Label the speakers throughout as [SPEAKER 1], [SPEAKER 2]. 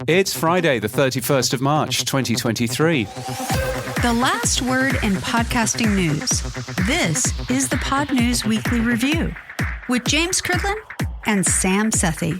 [SPEAKER 1] It's Friday, the 31st of March, 2023.
[SPEAKER 2] The last word in podcasting news. This is the Podnews Weekly Review with James Cridland and Sam Sethi.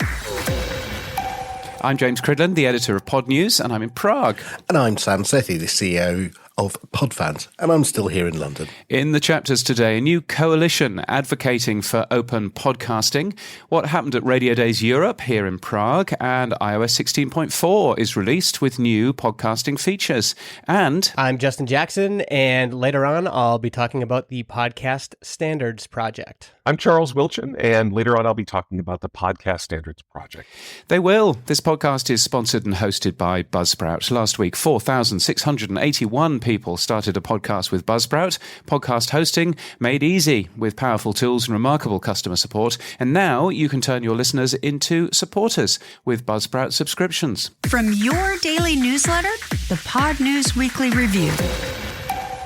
[SPEAKER 1] I'm James Cridland, the editor of Podnews, and I'm in Prague.
[SPEAKER 3] And I'm Sam Sethi, the CEO of Podfans, and I'm still here in London.
[SPEAKER 1] In the chapters today, a new coalition advocating for open podcasting, what happened at Radio Days Europe here in Prague, and iOS 16.4 is released with new podcasting features. And
[SPEAKER 4] I'm Justin Jackson, and later on I'll be talking about the Podcast Standards Project.
[SPEAKER 5] I'm Charles Wilchin, and later on I'll be talking about the Podcast Standards Project.
[SPEAKER 1] They will. This podcast is sponsored and hosted by Buzzsprout. Last week, 4,681 people started a podcast with Buzzsprout. Podcast hosting made easy with powerful tools and remarkable customer support. And now you can turn your listeners into supporters with Buzzsprout subscriptions.
[SPEAKER 2] From your daily newsletter, the Podnews Weekly Review.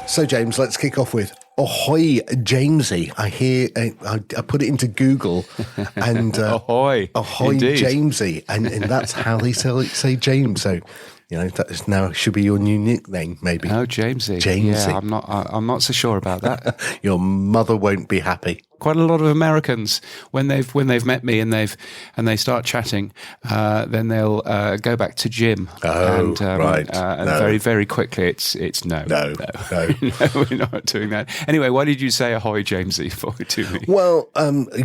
[SPEAKER 3] So, James, let's kick off with Ahoy, Jamesi. I hear, I put it into Google and
[SPEAKER 1] Ahoy,
[SPEAKER 3] Jamesi, and that's how they say James. So, you know, that is now should be your new nickname, maybe.
[SPEAKER 1] Oh, Jamesi.
[SPEAKER 3] Jamesi.
[SPEAKER 1] Yeah, I'm not so sure about that.
[SPEAKER 3] Your mother won't be happy.
[SPEAKER 1] Quite a lot of Americans, when they've met me and they start chatting, then they'll go back to Jim.
[SPEAKER 3] Oh, right.
[SPEAKER 1] And
[SPEAKER 3] no.
[SPEAKER 1] very, very quickly, it's no.
[SPEAKER 3] No.
[SPEAKER 1] No, we're not doing that. Anyway, why did you say ahoy, Jamesy, to me?
[SPEAKER 3] Well,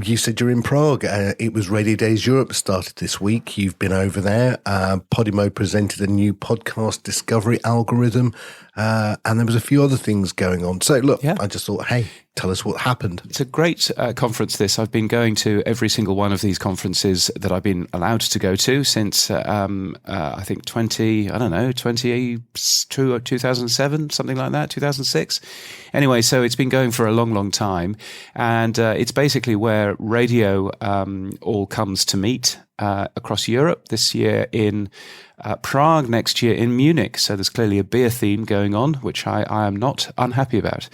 [SPEAKER 3] you said you're in Prague. It was Radio Days Europe started this week. You've been over there. Podimo presented a new podcast discovery algorithm, and there was a few other things going on. So, look, yeah. I just thought, hey, tell us what happened.
[SPEAKER 1] It's a great conference, this. I've been going to every single one of these conferences that I've been allowed to go to since, I think, 2007, something like that, 2006. Anyway, so it's been going for a long, long time. And it's basically where radio all comes to meet across Europe, this year in Prague, next year in Munich. So there's clearly a beer theme going on, which I am not unhappy about.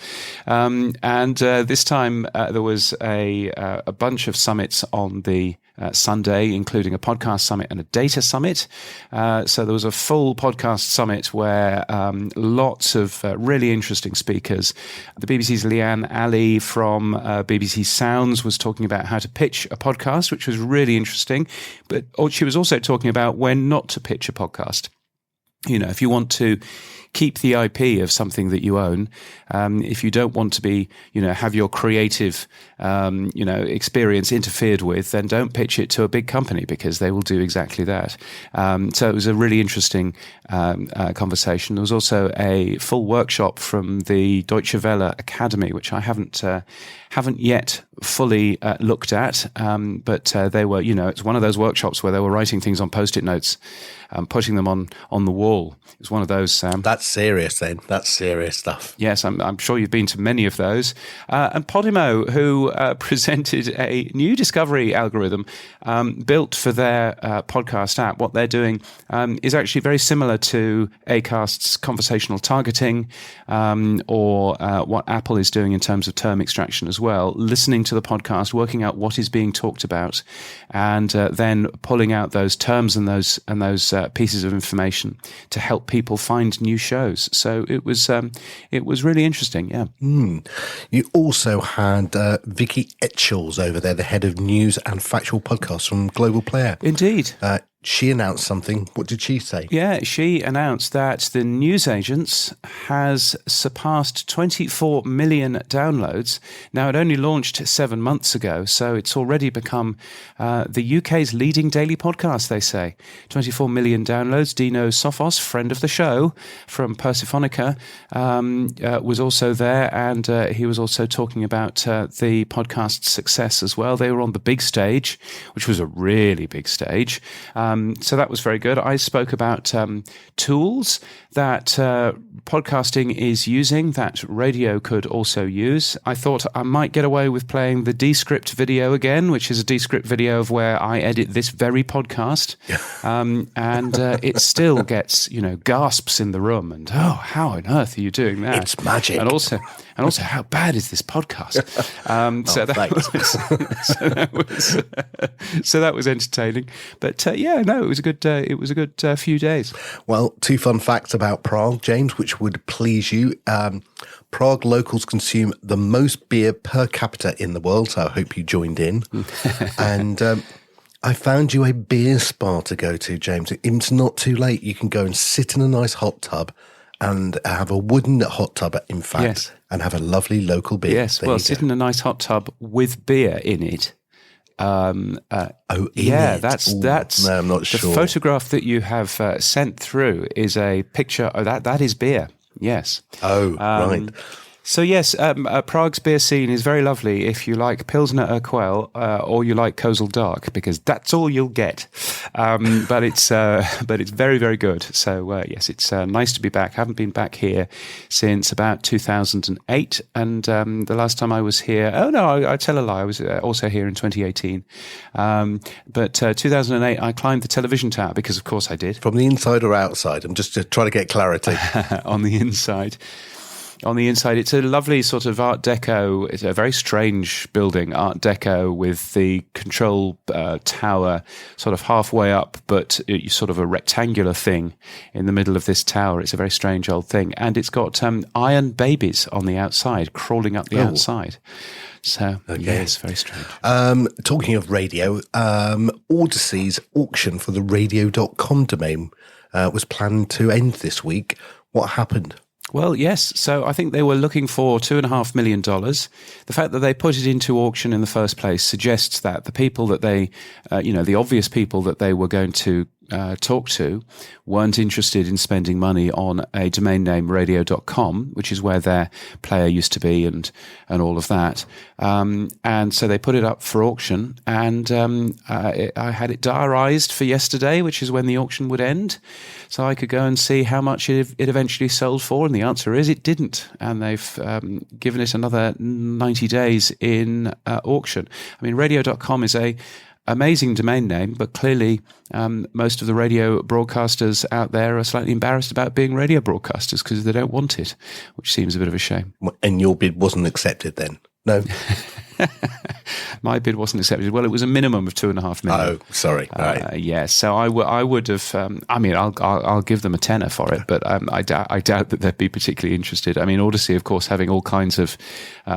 [SPEAKER 1] And this time there was a bunch of summits on the Sunday, including a podcast summit and a data summit. So there was a full podcast summit where lots of really interesting speakers. The BBC's Leanne Ali from BBC Sounds was talking about how to pitch a podcast, which was really interesting. But she was also talking about when not to pitch a podcast. You know, if you want to keep the IP of something that you own, if you don't want to be, have your creative, experience interfered with, then don't pitch it to a big company because they will do exactly that. So it was a really interesting conversation. There was also a full workshop from the Deutsche Welle Academy, which I haven't yet fully looked at, but they were, it's one of those workshops where they were writing things on Post-it notes, putting them on the wall. It was one of those, Sam.
[SPEAKER 3] That's serious then. That's serious stuff.
[SPEAKER 1] Yes, I'm sure you've been to many of those. And Podimo, who presented a new discovery algorithm built for their podcast app. What they're doing is actually very similar to Acast's conversational targeting or what Apple is doing in terms of term extraction as well, listening to the podcast, working out what is being talked about, and then pulling out those terms and those pieces of information to help people find new shows. So it was really interesting. Yeah.
[SPEAKER 3] You also had Vicky Etchells over there, the head of news and factual podcasts from Global Player.
[SPEAKER 1] Indeed.
[SPEAKER 3] She announced something. What did she say?
[SPEAKER 1] Yeah, she announced that the Newsagents has surpassed 24 million downloads. Now, it only launched 7 months ago, so it's already become the UK's leading daily podcast, they say. 24 million downloads. Dino Sophos, friend of the show from Persephonica, was also there, and he was also talking about the podcast's success as well. They were on the big stage, which was a really big stage. So that was very good. I spoke about tools that podcasting is using that radio could also use. I thought I might get away with playing the Descript video again, which is a Descript video of where I edit this very podcast. And it still gets, gasps in the room and, oh, how on earth are you doing that?
[SPEAKER 3] It's magic.
[SPEAKER 1] And also, how bad is this podcast? So that was entertaining. But no, it was a good. It was a good few days.
[SPEAKER 3] Well, 2 fun facts about Prague, James, which would please you. Prague locals consume the most beer per capita in the world, so I hope you joined in. And I found you a beer spa to go to, James. It's not too late. You can go and sit in a nice hot tub and have a wooden hot tub, in fact,
[SPEAKER 1] Yes.
[SPEAKER 3] and have a lovely local beer.
[SPEAKER 1] Yes,
[SPEAKER 3] There
[SPEAKER 1] well,
[SPEAKER 3] you go.
[SPEAKER 1] sit in a nice hot tub with beer in it.
[SPEAKER 3] In
[SPEAKER 1] Yeah,
[SPEAKER 3] it.
[SPEAKER 1] that's
[SPEAKER 3] Ooh,
[SPEAKER 1] that's.
[SPEAKER 3] no, I'm not
[SPEAKER 1] the
[SPEAKER 3] sure.
[SPEAKER 1] photograph that you have sent through is a picture. Oh, that is beer. Yes.
[SPEAKER 3] Right.
[SPEAKER 1] So yes, Prague's beer scene is very lovely if you like Pilsner Urquell or you like Kozel Dark, because that's all you'll get. But it's very, very good. So yes, it's nice to be back. Haven't been back here since about 2008, and the last time I was here, I tell a lie, I was also here in 2018. But 2008, I climbed the television tower because, of course, I did.
[SPEAKER 3] From the inside or outside? I'm just trying to get clarity.
[SPEAKER 1] On the inside. On the inside, it's a lovely sort of Art Deco. It's a very strange building, Art Deco, with the control tower sort of halfway up, but it's sort of a rectangular thing in the middle of this tower. It's a very strange old thing. And it's got iron babies on the outside, crawling up the outside. So, yes, very strange.
[SPEAKER 3] Talking of radio, Odyssey's auction for the radio.com domain was planned to end this week. What happened?
[SPEAKER 1] Well, yes. So I think they were looking for $2.5 million. The fact that they put it into auction in the first place suggests that the people that they, the obvious people that they were going to talk to weren't interested in spending money on a domain name radio.com, which is where their player used to be and all of that. And so they put it up for auction, and I had it diarized for yesterday, which is when the auction would end, so I could go and see how much it eventually sold for, and the answer is it didn't, and they've given it another 90 days in auction. I mean, radio.com is a amazing domain name, but clearly most of the radio broadcasters out there are slightly embarrassed about being radio broadcasters because they don't want it, which seems a bit of a shame.
[SPEAKER 3] And your bid wasn't accepted then? No?
[SPEAKER 1] My bid wasn't accepted. Well, it was a minimum of $2.5 million.
[SPEAKER 3] Oh, sorry. Right.
[SPEAKER 1] Yeah, so I would have. I'll give them a tenner for it, but I doubt that they'd be particularly interested. I mean, Odyssey, of course, having all kinds of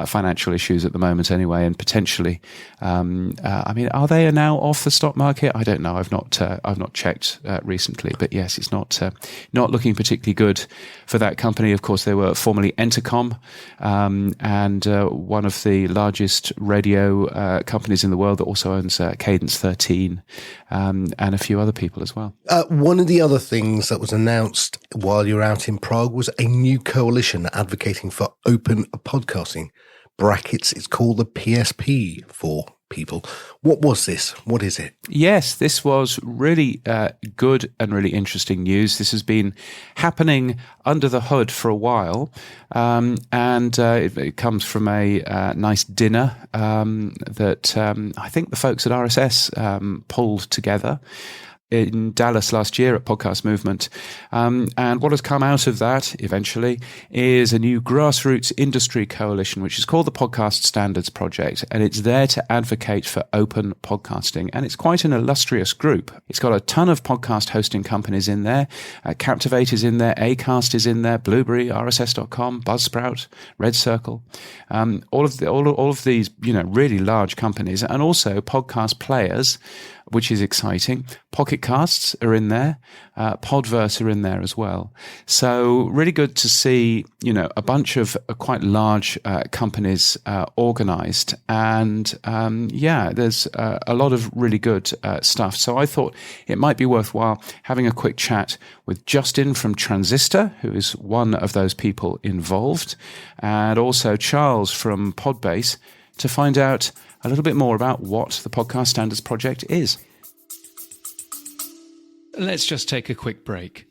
[SPEAKER 1] financial issues at the moment, anyway, and potentially. Are they now off the stock market? I don't know. I've not checked recently, but yes, it's not looking particularly good for that company. Of course, they were formerly Entercom, and one of the largest radio companies in the world that also owns Cadence 13 and a few other people as well.
[SPEAKER 3] One of the other things that was announced while you're out in Prague was a new coalition advocating for open podcasting. Brackets, it's called the PSP for people. What was this? What is it? Yes,
[SPEAKER 1] this was really good and really interesting news. This has been happening under the hood for a while, and it comes from a nice dinner that I think the folks at RSS pulled together in Dallas last year at Podcast Movement. And what has come out of that eventually is a new grassroots industry coalition, which is called the Podcast Standards Project. And it's there to advocate for open podcasting. And it's quite an illustrious group. It's got a ton of podcast hosting companies in there. Captivate is in there. Acast is in there. Blueberry, RSS.com, Buzzsprout, Red Circle. All of these, really large companies, and also podcast players, which is exciting. Pocket Casts are in there. Podverse are in there as well. So really good to see, a bunch of quite large companies organized. And there's a lot of really good stuff. So I thought it might be worthwhile having a quick chat with Justin from Transistor, who is one of those people involved, and also Charles from Podbase, to find out a little bit more about what the Podcast Standards Project is. Let's just take a quick break.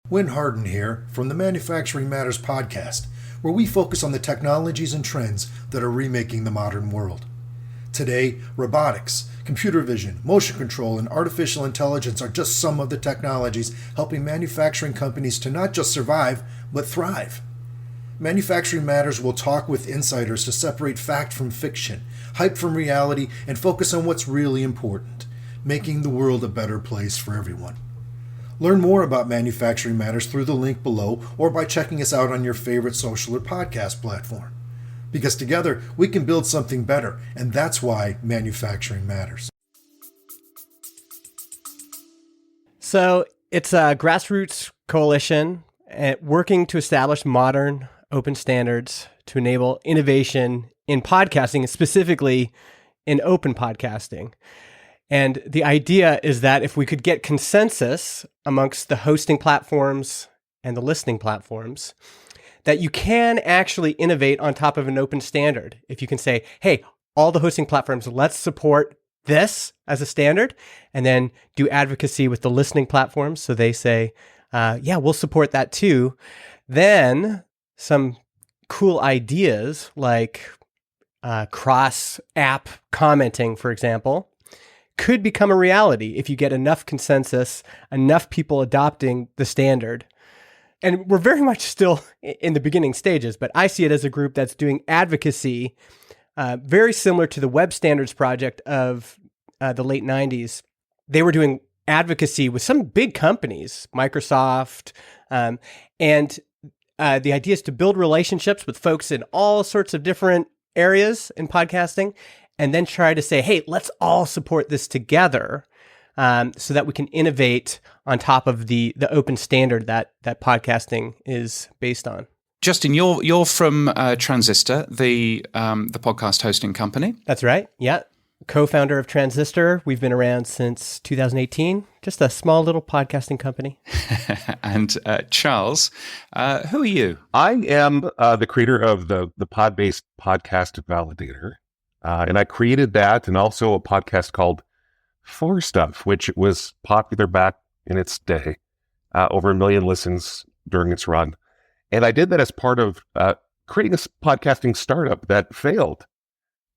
[SPEAKER 6] Wyn Harden here from the Manufacturing Matters podcast, where we focus on the technologies and trends that are remaking the modern world. Today, robotics, computer vision, motion control, and artificial intelligence are just some of the technologies helping manufacturing companies to not just survive, but thrive. Manufacturing Matters will talk with insiders to separate fact from fiction, hype from reality, and focus on what's really important. making the world a better place for everyone. Learn more about Manufacturing Matters through the link below or by checking us out on your favorite social or podcast platform. Because together we can build something better, and that's why manufacturing matters.
[SPEAKER 4] So it's a grassroots coalition working to establish modern open standards to enable innovation in podcasting, specifically in open podcasting. And the idea is that if we could get consensus amongst the hosting platforms and the listening platforms, that you can actually innovate on top of an open standard. If you can say, hey, all the hosting platforms, let's support this as a standard, and then do advocacy with the listening platforms. So they say, yeah, we'll support that too. Then some cool ideas like cross-app commenting, for example, could become a reality if you get enough consensus, enough people adopting the standard. And we're very much still in the beginning stages, but I see it as a group that's doing advocacy very similar to the Web Standards Project of the late 90s. They were doing advocacy with some big companies, Microsoft, and the idea is to build relationships with folks in all sorts of different areas in podcasting, and then try to say, hey, let's all support this together so that we can innovate on top of the open standard that podcasting is based on.
[SPEAKER 1] Justin, you're from Transistor, the podcast hosting company.
[SPEAKER 4] That's right. Yeah. Co-founder of Transistor. We've been around since 2018. Just a small little podcasting company.
[SPEAKER 1] And Charles, who are you?
[SPEAKER 5] I am the creator of the pod-based podcast validator. And I created that and also a podcast called For Stuff, which was popular back in its day, over 1 million listens during its run. And I did that as part of creating a podcasting startup that failed.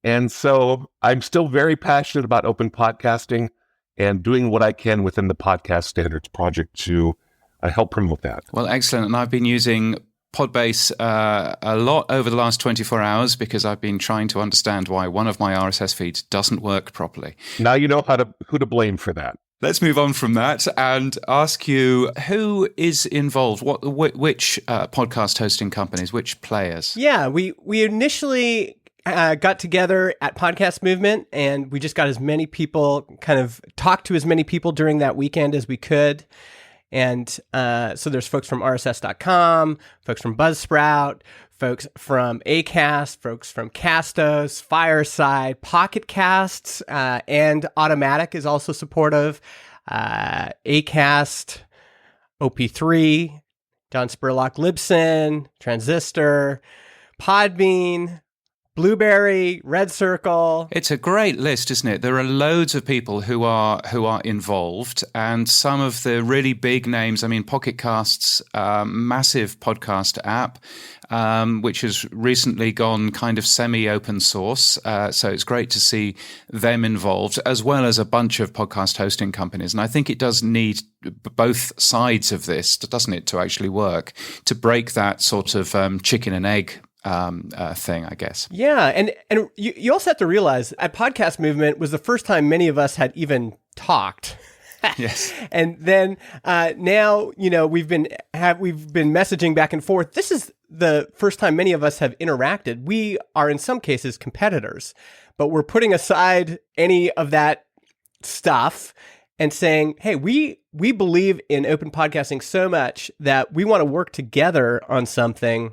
[SPEAKER 5] And so I'm still very passionate about open podcasting and doing what I can within the Podcast Standards Project to help promote that.
[SPEAKER 1] Well, excellent. And I've been using Podbase a lot over the last 24 hours because I've been trying to understand why one of my RSS feeds doesn't work properly.
[SPEAKER 5] Now you know who to blame for that.
[SPEAKER 1] Let's move on from that and ask you, who is involved? Which podcast hosting companies? Which players?
[SPEAKER 4] Yeah, we initially got together at Podcast Movement, and we just got as many people, kind of talked to as many people during that weekend as we could. And so there's folks from RSS.com, folks from Buzzsprout, folks from Acast, folks from Castos, Fireside, Pocket Casts, and Automatic is also supportive. Acast, OP3, John Spurlock, Libsyn, Transistor, Podbean, Blueberry, Red Circle.
[SPEAKER 1] It's a great list, isn't it? There are loads of people who are involved, and some of the really big names. I mean, Pocket Casts, massive podcast app, which has recently gone kind of semi-open source. So it's great to see them involved, as well as a bunch of podcast hosting companies. And I think it does need both sides of this, doesn't it, to actually work, to break that sort of chicken and egg thing, I guess.
[SPEAKER 4] Yeah, and you also have to realize at Podcast Movement was the first time many of us had even talked.
[SPEAKER 1] Yes.
[SPEAKER 4] And then now, we've been messaging back and forth. This is the first time many of us have interacted. We are in some cases competitors, but we're putting aside any of that stuff and saying, hey, we believe in open podcasting so much that we want to work together on something.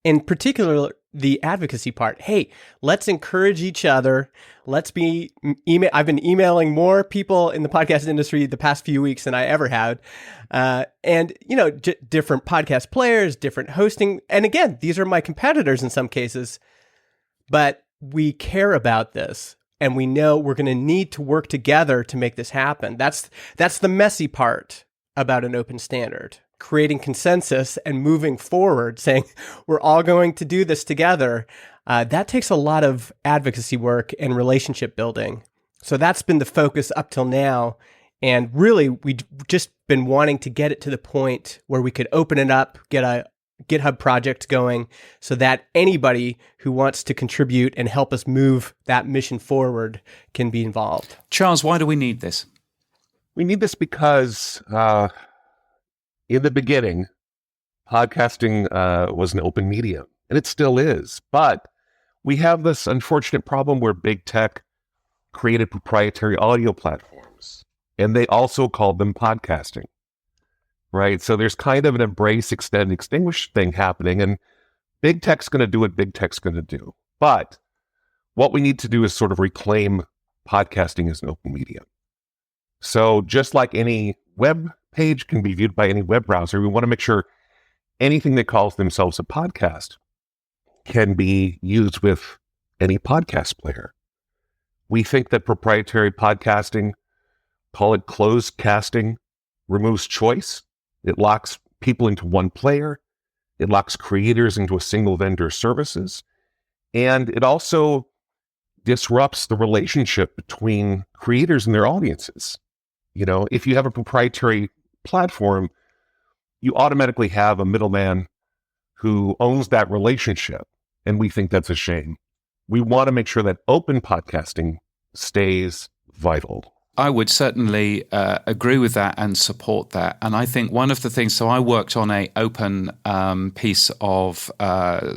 [SPEAKER 4] In particular, the advocacy part. Hey, let's encourage each other. Let's be I've been emailing more people in the podcast industry the past few weeks than I ever had. And, different podcast players, different hosting. And again, these are my competitors in some cases, but we care about this. And we know we're going to need to work together to make this happen. That's the messy part about an open standard. Creating consensus and moving forward, saying we're all going to do this together, that takes a lot of advocacy work and relationship building. So that's been the focus up till now. And really, we've just been wanting to get it to the point where we could open it up, get GitHub project going so that anybody who wants to contribute and help us move that mission forward can be involved.
[SPEAKER 1] Charles, why do we need this?
[SPEAKER 5] We need this because in the beginning, podcasting was an open medium, and it still is. But we have this unfortunate problem where big tech created proprietary audio platforms, and they also called them podcasting, right? So there's kind of an embrace, extend, extinguish thing happening, and big tech's going to do what big tech's going to do. But what we need to do is sort of reclaim podcasting as an open medium. So just like any web page can be viewed by any web browser, we want to make sure anything that calls themselves a podcast can be used with any podcast player. We think that proprietary podcasting, call it closed casting, removes choice. It locks people into one player. It locks creators into a single vendor services. And it also disrupts the relationship between creators and their audiences. You know, if you have a proprietary platform, you automatically have a middleman who owns that relationship. And we think that's a shame. We want to make sure that open podcasting stays vital.
[SPEAKER 1] I would certainly agree with that and support that. And I think one of the things, so I worked on a open piece of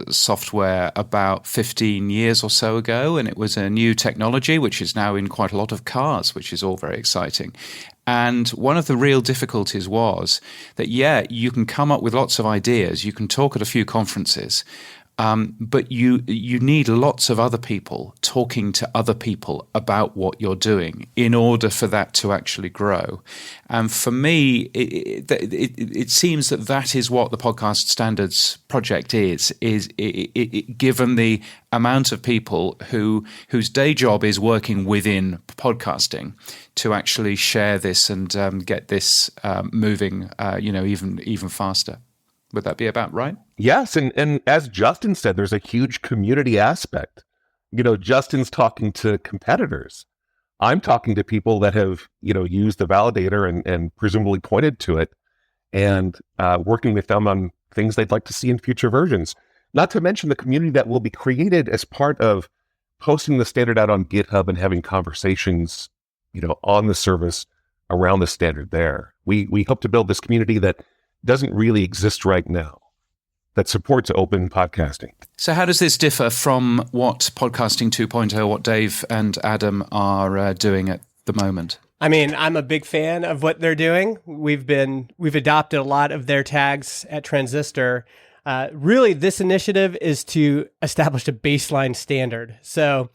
[SPEAKER 1] software about 15 years or so ago, and it was a new technology which is now in quite a lot of cars, which is all very exciting. And one of the real difficulties was that, you can come up with lots of ideas, you can talk at a few conferences, but you need lots of other people talking to other people about what you're doing in order for that to actually grow. And for me, it seems that is what the Podcast Standards Project is given the amount of people whose day job is working within podcasting to actually share this and get this moving, even faster. Would that be about right?
[SPEAKER 5] Yes, and as Justin said, there's a huge community aspect. You know, Justin's talking to competitors. I'm talking to people that have, used the validator and presumably pointed to it and working with them on things they'd like to see in future versions. Not to mention the community that will be created as part of posting the standard out on GitHub and having conversations, on the service around the standard there. We hope to build this community that doesn't really exist right now, that supports open podcasting.
[SPEAKER 1] So how does this differ from what Podcasting 2.0, what Dave and Adam are doing at the moment?
[SPEAKER 4] I mean, I'm a big fan of what they're doing. We've adopted a lot of their tags at Transistor. Really, this initiative is to establish a baseline standard. So,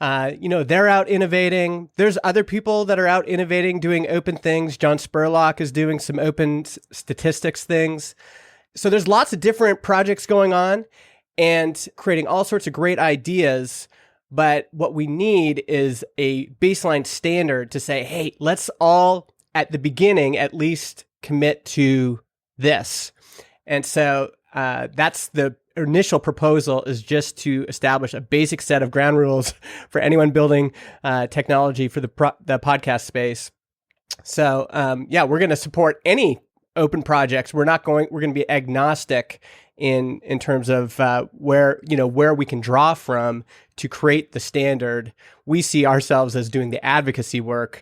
[SPEAKER 4] they're out innovating. There's other people that are out innovating, doing open things. John Spurlock is doing some open statistics things. So there's lots of different projects going on and creating all sorts of great ideas. But what we need is a baseline standard to say, hey, let's all at the beginning at least commit to this. And so that's the initial proposal, is just to establish a basic set of ground rules for anyone building technology for the podcast space. So we're going to support any open projects. We're going to be agnostic in terms of where we can draw from to create the standard. We see ourselves as doing the advocacy work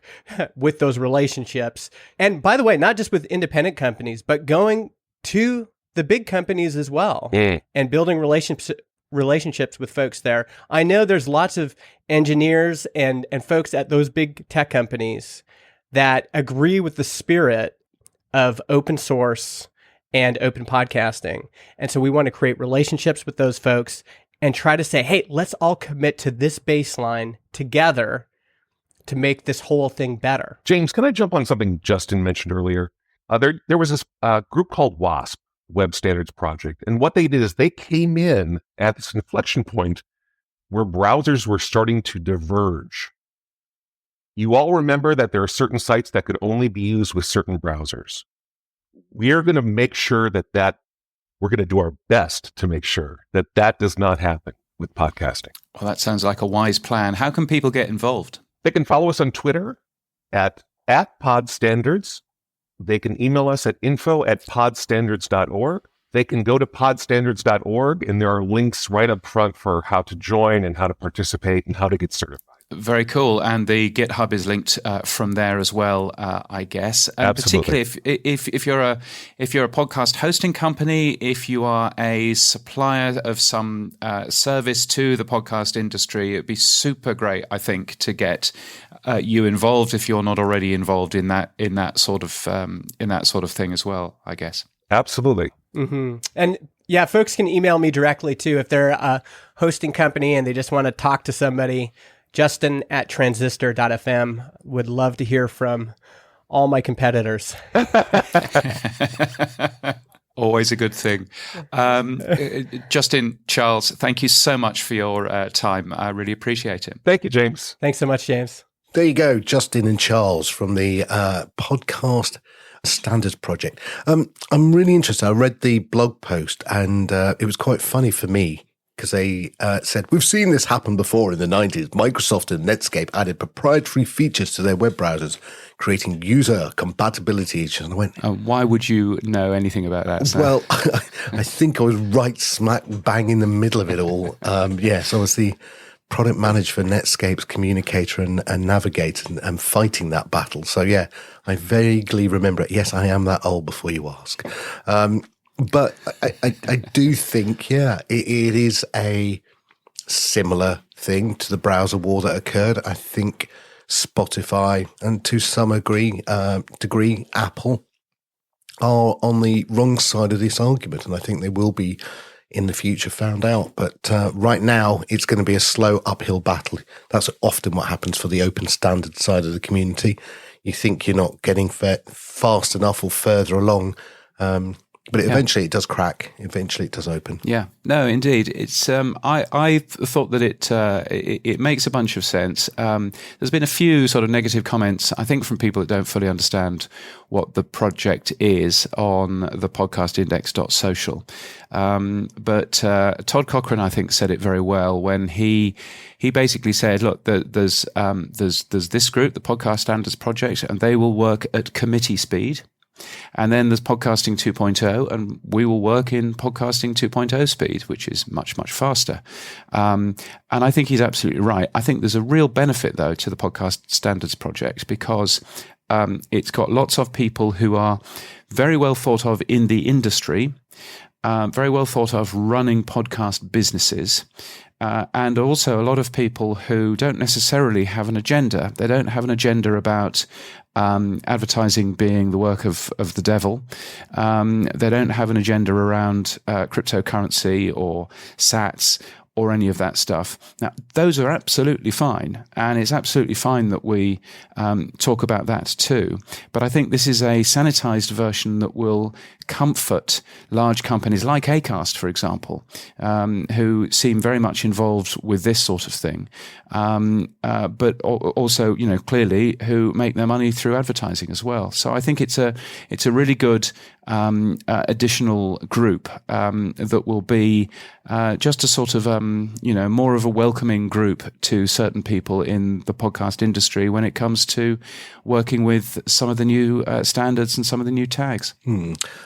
[SPEAKER 4] with those relationships. And by the way, not just with independent companies, but going to the big companies as well, and building relationships with folks there. I know there's lots of engineers and folks at those big tech companies that agree with the spirit of open source and open podcasting. And so we want to create relationships with those folks and try to say, hey, let's all commit to this baseline together to make this whole thing better.
[SPEAKER 5] James, can I jump on something Justin mentioned earlier? There was this group called WASP, Web Standards Project. And what they did is they came in at this inflection point where browsers were starting to diverge. You all remember that there are certain sites that could only be used with certain browsers. We are going to make sure that we're going to do our best to make sure that does not happen with podcasting.
[SPEAKER 1] Well, that sounds like a wise plan. How can people get involved?
[SPEAKER 5] They can follow us on Twitter at podstandards. They can email us at info@podstandards.org. they can go to podstandards.org, and there are links right up front for how to join and how to participate and how to get certified.
[SPEAKER 1] Very cool, and the GitHub is linked from there as well, I guess.
[SPEAKER 5] Absolutely.
[SPEAKER 1] Particularly if you're a podcast hosting company, if you are a supplier of some service to the podcast industry, it'd be super great, I think, to get you involved if you're not already involved in that sort of thing as well, I guess.
[SPEAKER 5] Absolutely.
[SPEAKER 4] Mm-hmm. And yeah, folks can email me directly too if they're a hosting company and they just want to talk to somebody. Justin@transistor.fm. Would love to hear from all my competitors.
[SPEAKER 1] Always a good thing. Justin, Charles, thank you so much for your time. I really appreciate it.
[SPEAKER 5] Thank you, James.
[SPEAKER 4] Thanks so much, James.
[SPEAKER 3] There you go, Justin and Charles from the Podcast Standards Project. I'm really interested. I read the blog post, and it was quite funny for me, because they said, we've seen this happen before in the 90s. Microsoft and Netscape added proprietary features to their web browsers, creating user compatibility issues. And I went,
[SPEAKER 1] why would you know anything about that, Sam?
[SPEAKER 3] Well, I think I was right smack bang in the middle of it all. So I was the product manager for Netscape's Communicator and Navigator and fighting that battle. So yeah, I vaguely remember it. Yes, I am that old before you ask. But I do think, it is a similar thing to the browser war that occurred. I think Spotify and to some degree Apple are on the wrong side of this argument, and I think they will be in the future found out. But right now, it's going to be a slow uphill battle. That's often what happens for the open standard side of the community. You think you're not getting fast enough or further along, but eventually it does crack. Eventually it does open.
[SPEAKER 1] Yeah, no, indeed. It's I thought that it makes a bunch of sense. There's been a few sort of negative comments, I think, from people that don't fully understand what the project is on the podcastindex.social. But Todd Cochran, I think, said it very well when he basically said, look, there's this group, the Podcast Standards Project, and they will work at committee speed. And then there's Podcasting 2.0, and we will work in Podcasting 2.0 speed, which is much, much faster. And I think he's absolutely right. I think there's a real benefit, though, to the Podcast Standards Project, because it's got lots of people who are very well thought of in the industry, very well thought of running podcast businesses, and also a lot of people who don't necessarily have an agenda. They don't have an agenda about advertising being the work of the devil. They don't have an agenda around cryptocurrency or sats or any of that stuff. Now, those are absolutely fine, and it's absolutely fine that we talk about that too. But I think this is a sanitized version that will comfort large companies like Acast, for example, who seem very much involved with this sort of thing, but also, clearly who make their money through advertising as well. So I think it's a really good additional group that will be just a sort of more of a welcoming group to certain people in the podcast industry when it comes to working with some of the new standards and some of the new tags.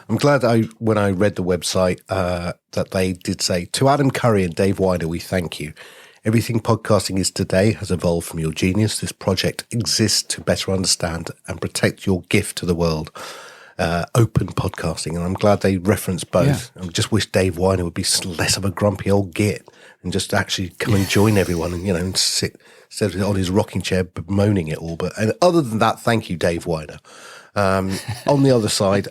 [SPEAKER 3] I'm glad when I read the website that they did say, to Adam Curry and Dave Wider, we thank you. Everything podcasting is today has evolved from your genius. This project exists to better understand and protect your gift to the world. Open podcasting, and I'm glad they referenced both. I just wish Dave Weiner would be less of a grumpy old git and just actually come and join everyone and sit instead of on his rocking chair bemoaning it all. And other than that, thank you, Dave Weiner. On the other side,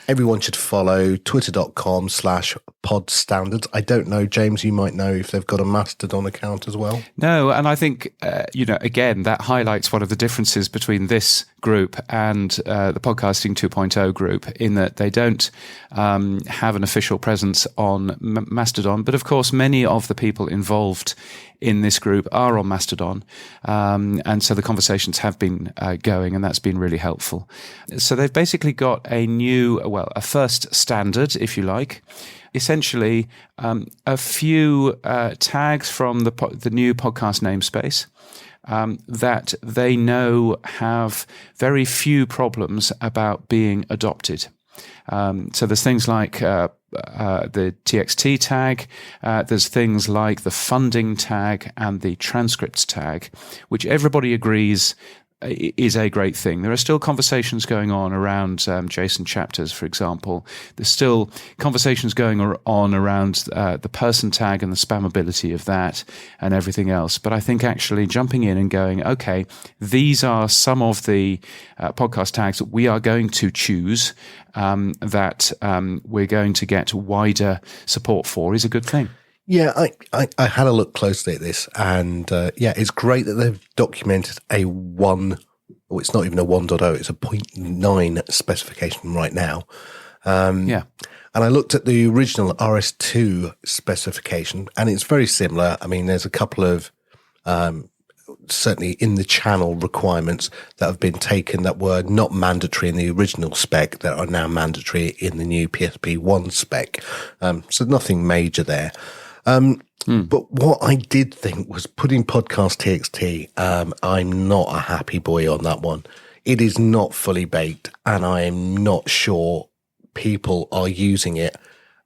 [SPEAKER 3] everyone should follow twitter.com/podstandards. I don't know, James, you might know if they've got a Mastodon account as well.
[SPEAKER 1] No, and I think, again, that highlights one of the differences between this group and the Podcasting 2.0 group, in that they don't have an official presence on Mastodon. But of course, many of the people involved in this group are on Mastodon. And so the conversations have been going, and that's been really helpful. So they've basically got a first standard, if you like. Essentially, a few tags from the new podcast namespace that they know have very few problems about being adopted. So there's things like the TXT tag, there's things like the funding tag and the transcripts tag, which everybody agrees is a great thing. There are still conversations going on around JSON chapters, for example. There's still conversations going on around the person tag and the spammability of that and everything else. But I think actually jumping in and going, okay, these are some of the podcast tags that we are going to choose that we're going to get wider support for is a good thing.
[SPEAKER 3] Yeah, I had a look closely at this, and it's great that they've documented it's not even a 1.0, it's a 0.9 specification right now. And I looked at the original RS2 specification, and it's very similar. I mean, there's a couple of certainly in the channel requirements that have been taken that were not mandatory in the original spec that are now mandatory in the new PSP1 spec. So nothing major there. But what I did think was putting Podcast TXT, I'm not a happy boy on that one. It is not fully baked, and I am not sure people are using it.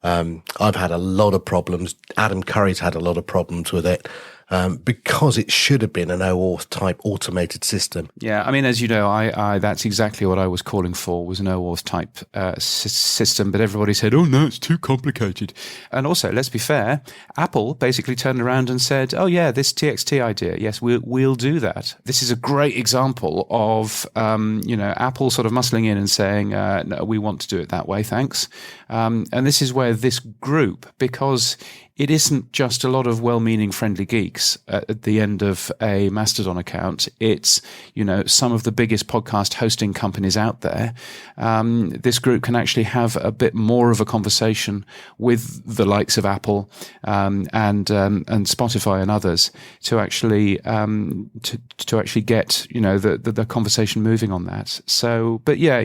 [SPEAKER 3] I've had a lot of problems. Adam Curry's had a lot of problems with it. Because it should have been an OAuth type automated system.
[SPEAKER 1] Yeah, I mean, as you know, I that's exactly what I was calling for, was an OAuth type system, but everybody said, oh no, it's too complicated. And also, let's be fair, Apple basically turned around and said, oh yeah, this TXT idea, yes, we'll do that. This is a great example of, Apple sort of muscling in and saying, no, we want to do it that way, thanks. And this is where this group, because it isn't just a lot of well-meaning friendly geeks at the end of a Mastodon account. It's, some of the biggest podcast hosting companies out there. This group can actually have a bit more of a conversation with the likes of Apple and Spotify and others to actually to actually get the conversation moving on that. So, but yeah,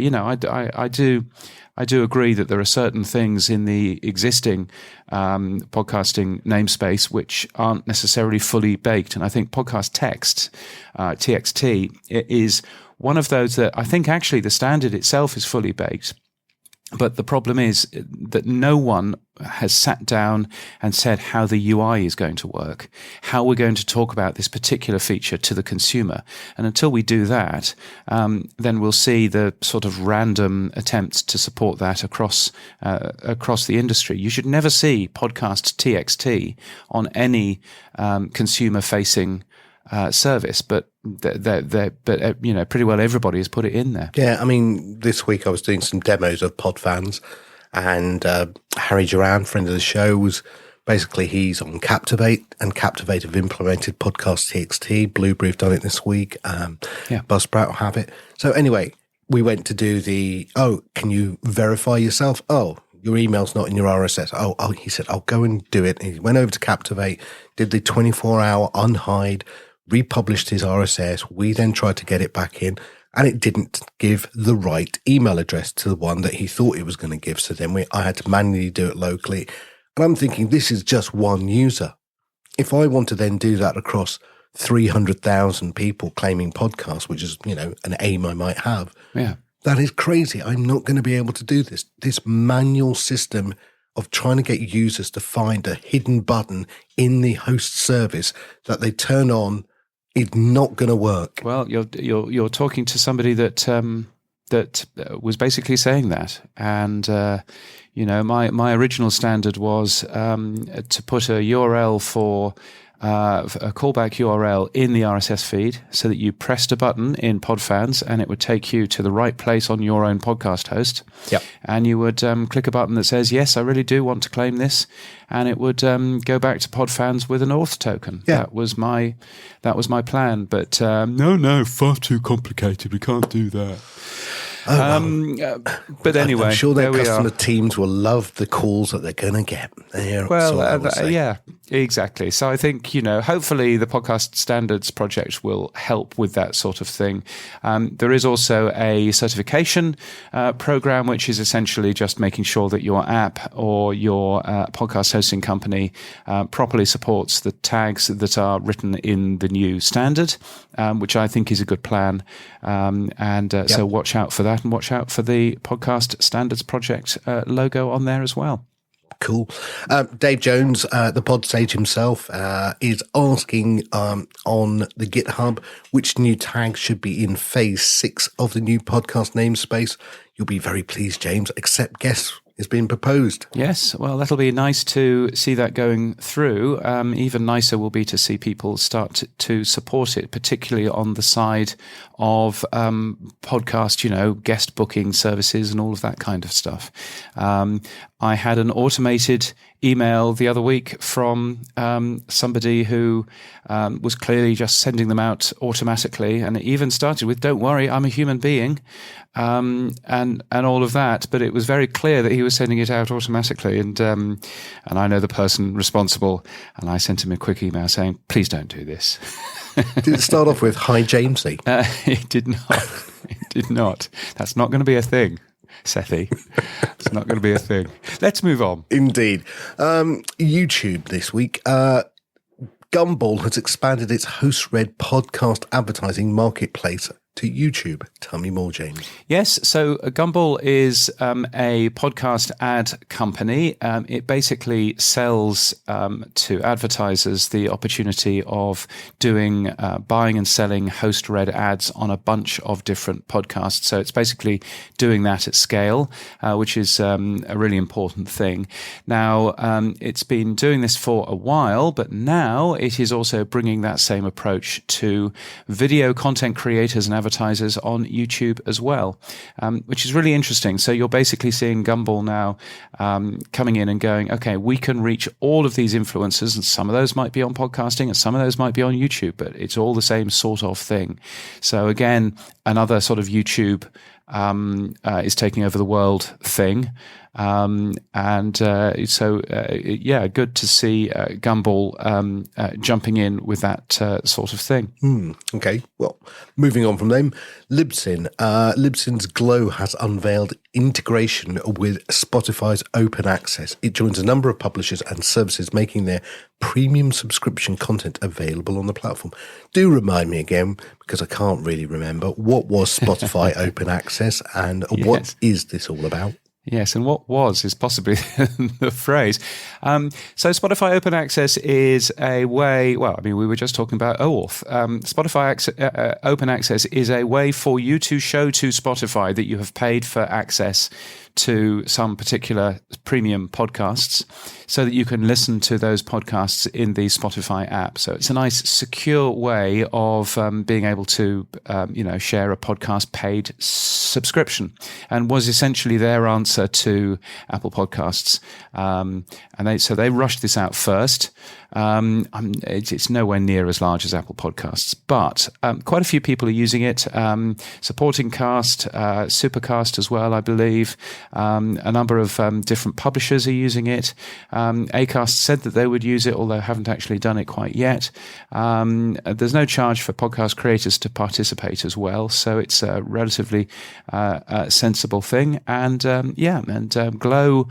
[SPEAKER 1] I do agree that there are certain things in the existing podcasting namespace which aren't necessarily fully baked. And I think podcast text, TXT, is one of those that I think actually the standard itself is fully baked. But the problem is that no one has sat down and said how the UI is going to work, how we're going to talk about this particular feature to the consumer. And until we do that, then we'll see the sort of random attempts to support that across the industry. You should never see podcast TXT on any consumer-facing service, but pretty well everybody has put it in there.
[SPEAKER 3] Yeah, I mean, this week I was doing some demos of Podfans, and Harry Duran, friend of the show, was basically, he's on Captivate, and Captivate have implemented Podcast TXT. Blueberry have done it this week. Buzzsprout will have it. So anyway, we went to do can you verify yourself? Oh, your email's not in your RSS. Oh, he said, I'll go and do it. And he went over to Captivate, did the 24-hour unhide, republished his RSS. We then tried to get it back in, and it didn't give the right email address to the one that he thought it was going to give. So then I had to manually do it locally. And I'm thinking, this is just one user. If I want to then do that across 300,000 people claiming podcasts, which is, an aim I might have, that is crazy. I'm not going to be able to do this. This manual system of trying to get users to find a hidden button in the host service that they turn on, is not going to work.
[SPEAKER 1] Well, you're talking to somebody that was basically saying that, and my original standard was to put a URL for a callback URL in the RSS feed, so that you pressed a button in Podfans and it would take you to the right place on your own podcast host.
[SPEAKER 4] Yep. And
[SPEAKER 1] you would click a button that says, yes, I really do want to claim this. And it would go back to Podfans with an auth token.
[SPEAKER 3] Yeah.
[SPEAKER 1] That was my plan. But no, far too complicated. We can't do that. But anyway,
[SPEAKER 3] I'm sure their customer teams will love the calls that they're going to get.
[SPEAKER 1] Yeah, exactly. So I think, hopefully the podcast standards project will help with that sort of thing. There is also a certification program, which is essentially just making sure that your app or your podcast hosting company properly supports the tags that are written in the new standard, which I think is a good plan. So watch out for that. out and watch out for the Podcast Standards Project logo on there as well.
[SPEAKER 3] Cool. Dave Jones, the pod sage himself, is asking on the GitHub which new tags should be in phase 6 of the new podcast namespace. You'll be very pleased, James. Accept guess is being proposed.
[SPEAKER 1] Yes, well, that'll be nice to see that going through. Even nicer will be to see people start to support it, particularly on the side of podcast, guest booking services and all of that kind of stuff. I had an automated email the other week from somebody who was clearly just sending them out automatically, and it even started with "Don't worry, I'm a human being," and all of that. But it was very clear that he was sending it out automatically, and I know the person responsible, and I sent him a quick email saying, "Please don't do this."
[SPEAKER 3] Did it start off with "Hi, Jamesy"?
[SPEAKER 1] It did not. It did not. That's not going to be a thing, Sethi. It's not going to be a thing. Let's move on.
[SPEAKER 3] Indeed. YouTube this week. Gumball has expanded its host-read podcast advertising marketplace to YouTube. Tell me more, James.
[SPEAKER 1] Yes, so Gumball is a podcast ad company. It basically sells to advertisers the opportunity of doing buying and selling host-read ads on a bunch of different podcasts. So it's basically doing that at scale, which is a really important thing. Now, it's been doing this for a while, but now it is also bringing that same approach to video content creators and advertisers on YouTube as well, which is really interesting. So you're basically seeing Gumball now coming in and going, okay, we can reach all of these influencers, and some of those might be on podcasting and some of those might be on YouTube, but it's all the same sort of thing. So again, another sort of YouTube is taking over the world thing. Good to see Gumball jumping in with that sort of thing.
[SPEAKER 3] Okay, well, moving on from them, Libsyn. Libsyn's Glow has unveiled integration with Spotify's Open Access. It joins a number of publishers and services, making their premium subscription content available on the platform. Do remind me again, because I can't really remember, what was Spotify Open Access and what is this all about?
[SPEAKER 1] Yes, and what was is possibly the phrase. So Spotify Open Access is a way, we were just talking about OAuth. Spotify Open Access is a way for you to show to Spotify that you have paid for access to some particular premium podcasts so that you can listen to those podcasts in the Spotify app. So it's a nice, secure way of being able to, share a podcast paid subscription, and was essentially their answer to Apple Podcasts. And they rushed this out first. It's nowhere near as large as Apple Podcasts, but quite a few people are using it. Supporting Cast, Supercast as well, I believe. A number of different publishers are using it. Acast said that they would use it, although haven't actually done it quite yet. There's no charge for podcast creators to participate as well, so it's a relatively sensible thing. And Glow,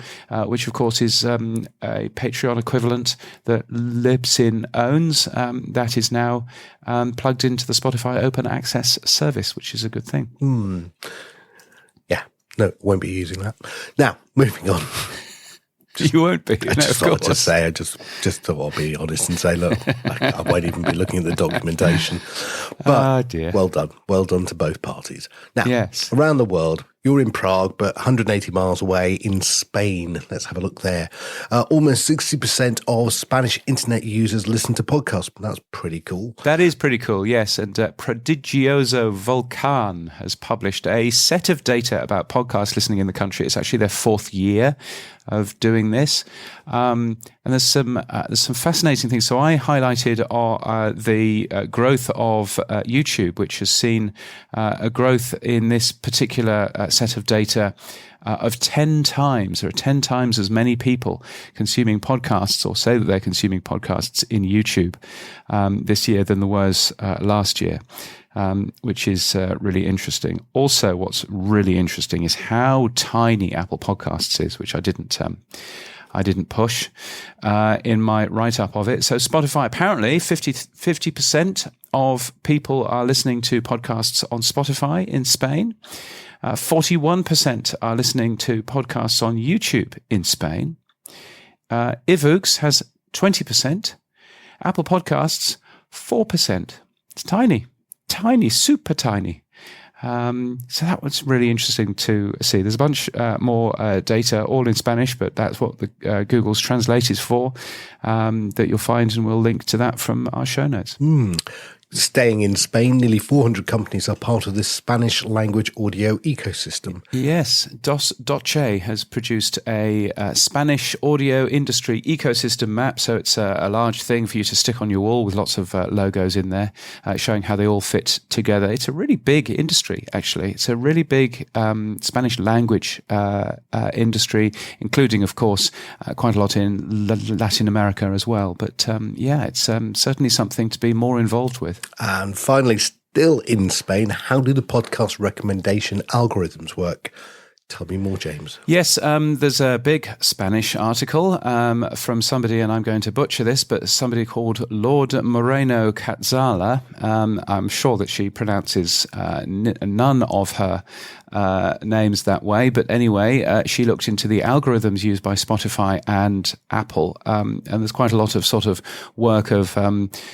[SPEAKER 1] which of course is a Patreon equivalent that Libsyn owns, that is now plugged into the Spotify Open Access service, which is a good thing.
[SPEAKER 3] No, won't be using that. Now, moving on.
[SPEAKER 1] You won't be.
[SPEAKER 3] I just thought I'd be honest and say, look, I won't even be looking at the documentation. But
[SPEAKER 1] dear.
[SPEAKER 3] Well done to both parties. Now,
[SPEAKER 1] yes.
[SPEAKER 3] Around the world, you're in Prague, but 180 miles away in Spain. Let's have a look there. Almost 60% of Spanish internet users listen to podcasts. That's pretty cool.
[SPEAKER 1] That is pretty cool, yes. And Prodigioso Volcan has published a set of data about podcast listening in the country. It's actually their 4th year of doing this. And there's some fascinating things. So I highlighted the growth of YouTube, which has seen a growth in this particular set of data of 10 times. There are 10 times as many people consuming podcasts, or say that they're consuming podcasts in YouTube this year than there was last year. Which is really interesting. Also, what's really interesting is how tiny Apple Podcasts is, which I didn't push in my write-up of it. So Spotify, apparently 50% of people are listening to podcasts on Spotify in Spain. 41% are listening to podcasts on YouTube in Spain. Ivoox has 20%. Apple Podcasts, 4%. It's tiny, super tiny. So that was really interesting to see. There's a bunch more data, all in Spanish, but that's what the Google's Translate is for, that you'll find, and we'll link to that from our show notes.
[SPEAKER 3] Staying in Spain, nearly 400 companies are part of this Spanish language audio ecosystem.
[SPEAKER 1] Yes, Dos.che has produced a Spanish audio industry ecosystem map. So it's a large thing for you to stick on your wall with lots of logos in there, showing how they all fit together. It's a really big industry, actually. It's a really big Spanish language industry, including, of course, quite a lot in Latin America as well. But it's certainly something to be more involved with.
[SPEAKER 3] And finally, still in Spain, how do the podcast recommendation algorithms work? Tell me more, James.
[SPEAKER 1] Yes, there's a big Spanish article from somebody, and I'm going to butcher this, but somebody called Lord Moreno Catzala. I'm sure that she pronounces none of her names that way. But anyway, she looked into the algorithms used by Spotify and Apple. And there's quite a lot of sort of work of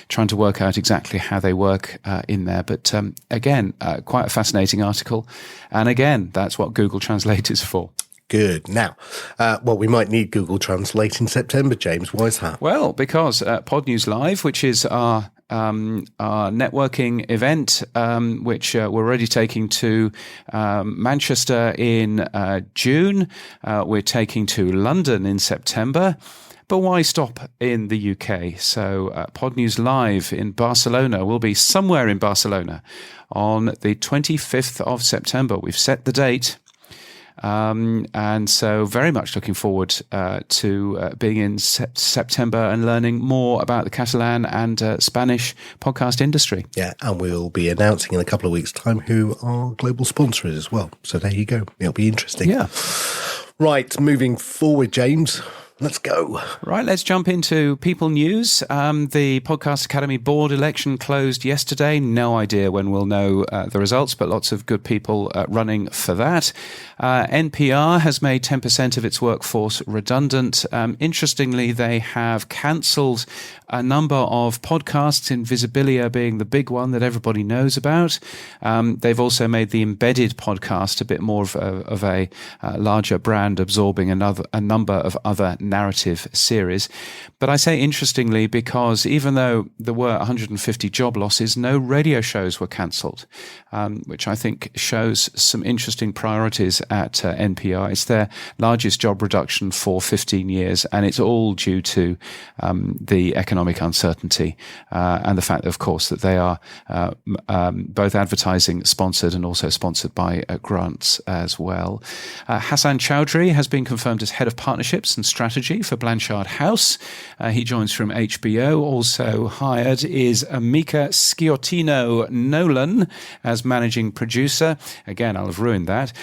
[SPEAKER 1] trying to work out exactly how they work in there. But again, quite a fascinating article. And again, that's what Google Translate is for.
[SPEAKER 3] Good. Now, we might need Google Translate in September, James. Why is that?
[SPEAKER 1] Well, because Podnews Live, which is our networking event, which we're already taking to Manchester in June. We're taking to London in September. But why stop in the UK? So Podnews Live in Barcelona will be somewhere in Barcelona on the 25th of September. We've set the date. And so very much looking forward to being in September and learning more about the Catalan and Spanish podcast industry.
[SPEAKER 3] Yeah, and we'll be announcing in a couple of weeks' time who our global sponsor is as well. So there you go. It'll be interesting.
[SPEAKER 1] Yeah.
[SPEAKER 3] Right, moving forward, James. Let's go.
[SPEAKER 1] Right, let's jump into People News. The Podcast Academy board election closed yesterday. No idea when we'll know the results, but lots of good people running for that. NPR has made 10% of its workforce redundant. Interestingly, they have cancelled a number of podcasts, Invisibilia being the big one that everybody knows about. They've also made the embedded podcast a bit more of a larger brand, absorbing a number of other narrative series. But I say interestingly because even though there were 150 job losses, no radio shows were cancelled, which I think shows some interesting priorities at NPR. It's their largest job reduction for 15 years, and it's all due to the economic uncertainty and the fact, of course, that they are both advertising sponsored and also sponsored by grants as well. Hassan Chowdhury has been confirmed as head of partnerships and strategy for Blanchard House. He joins from HBO. Also hired is Mika Schiottino-Nolan as managing producer. Again, I'll have ruined that.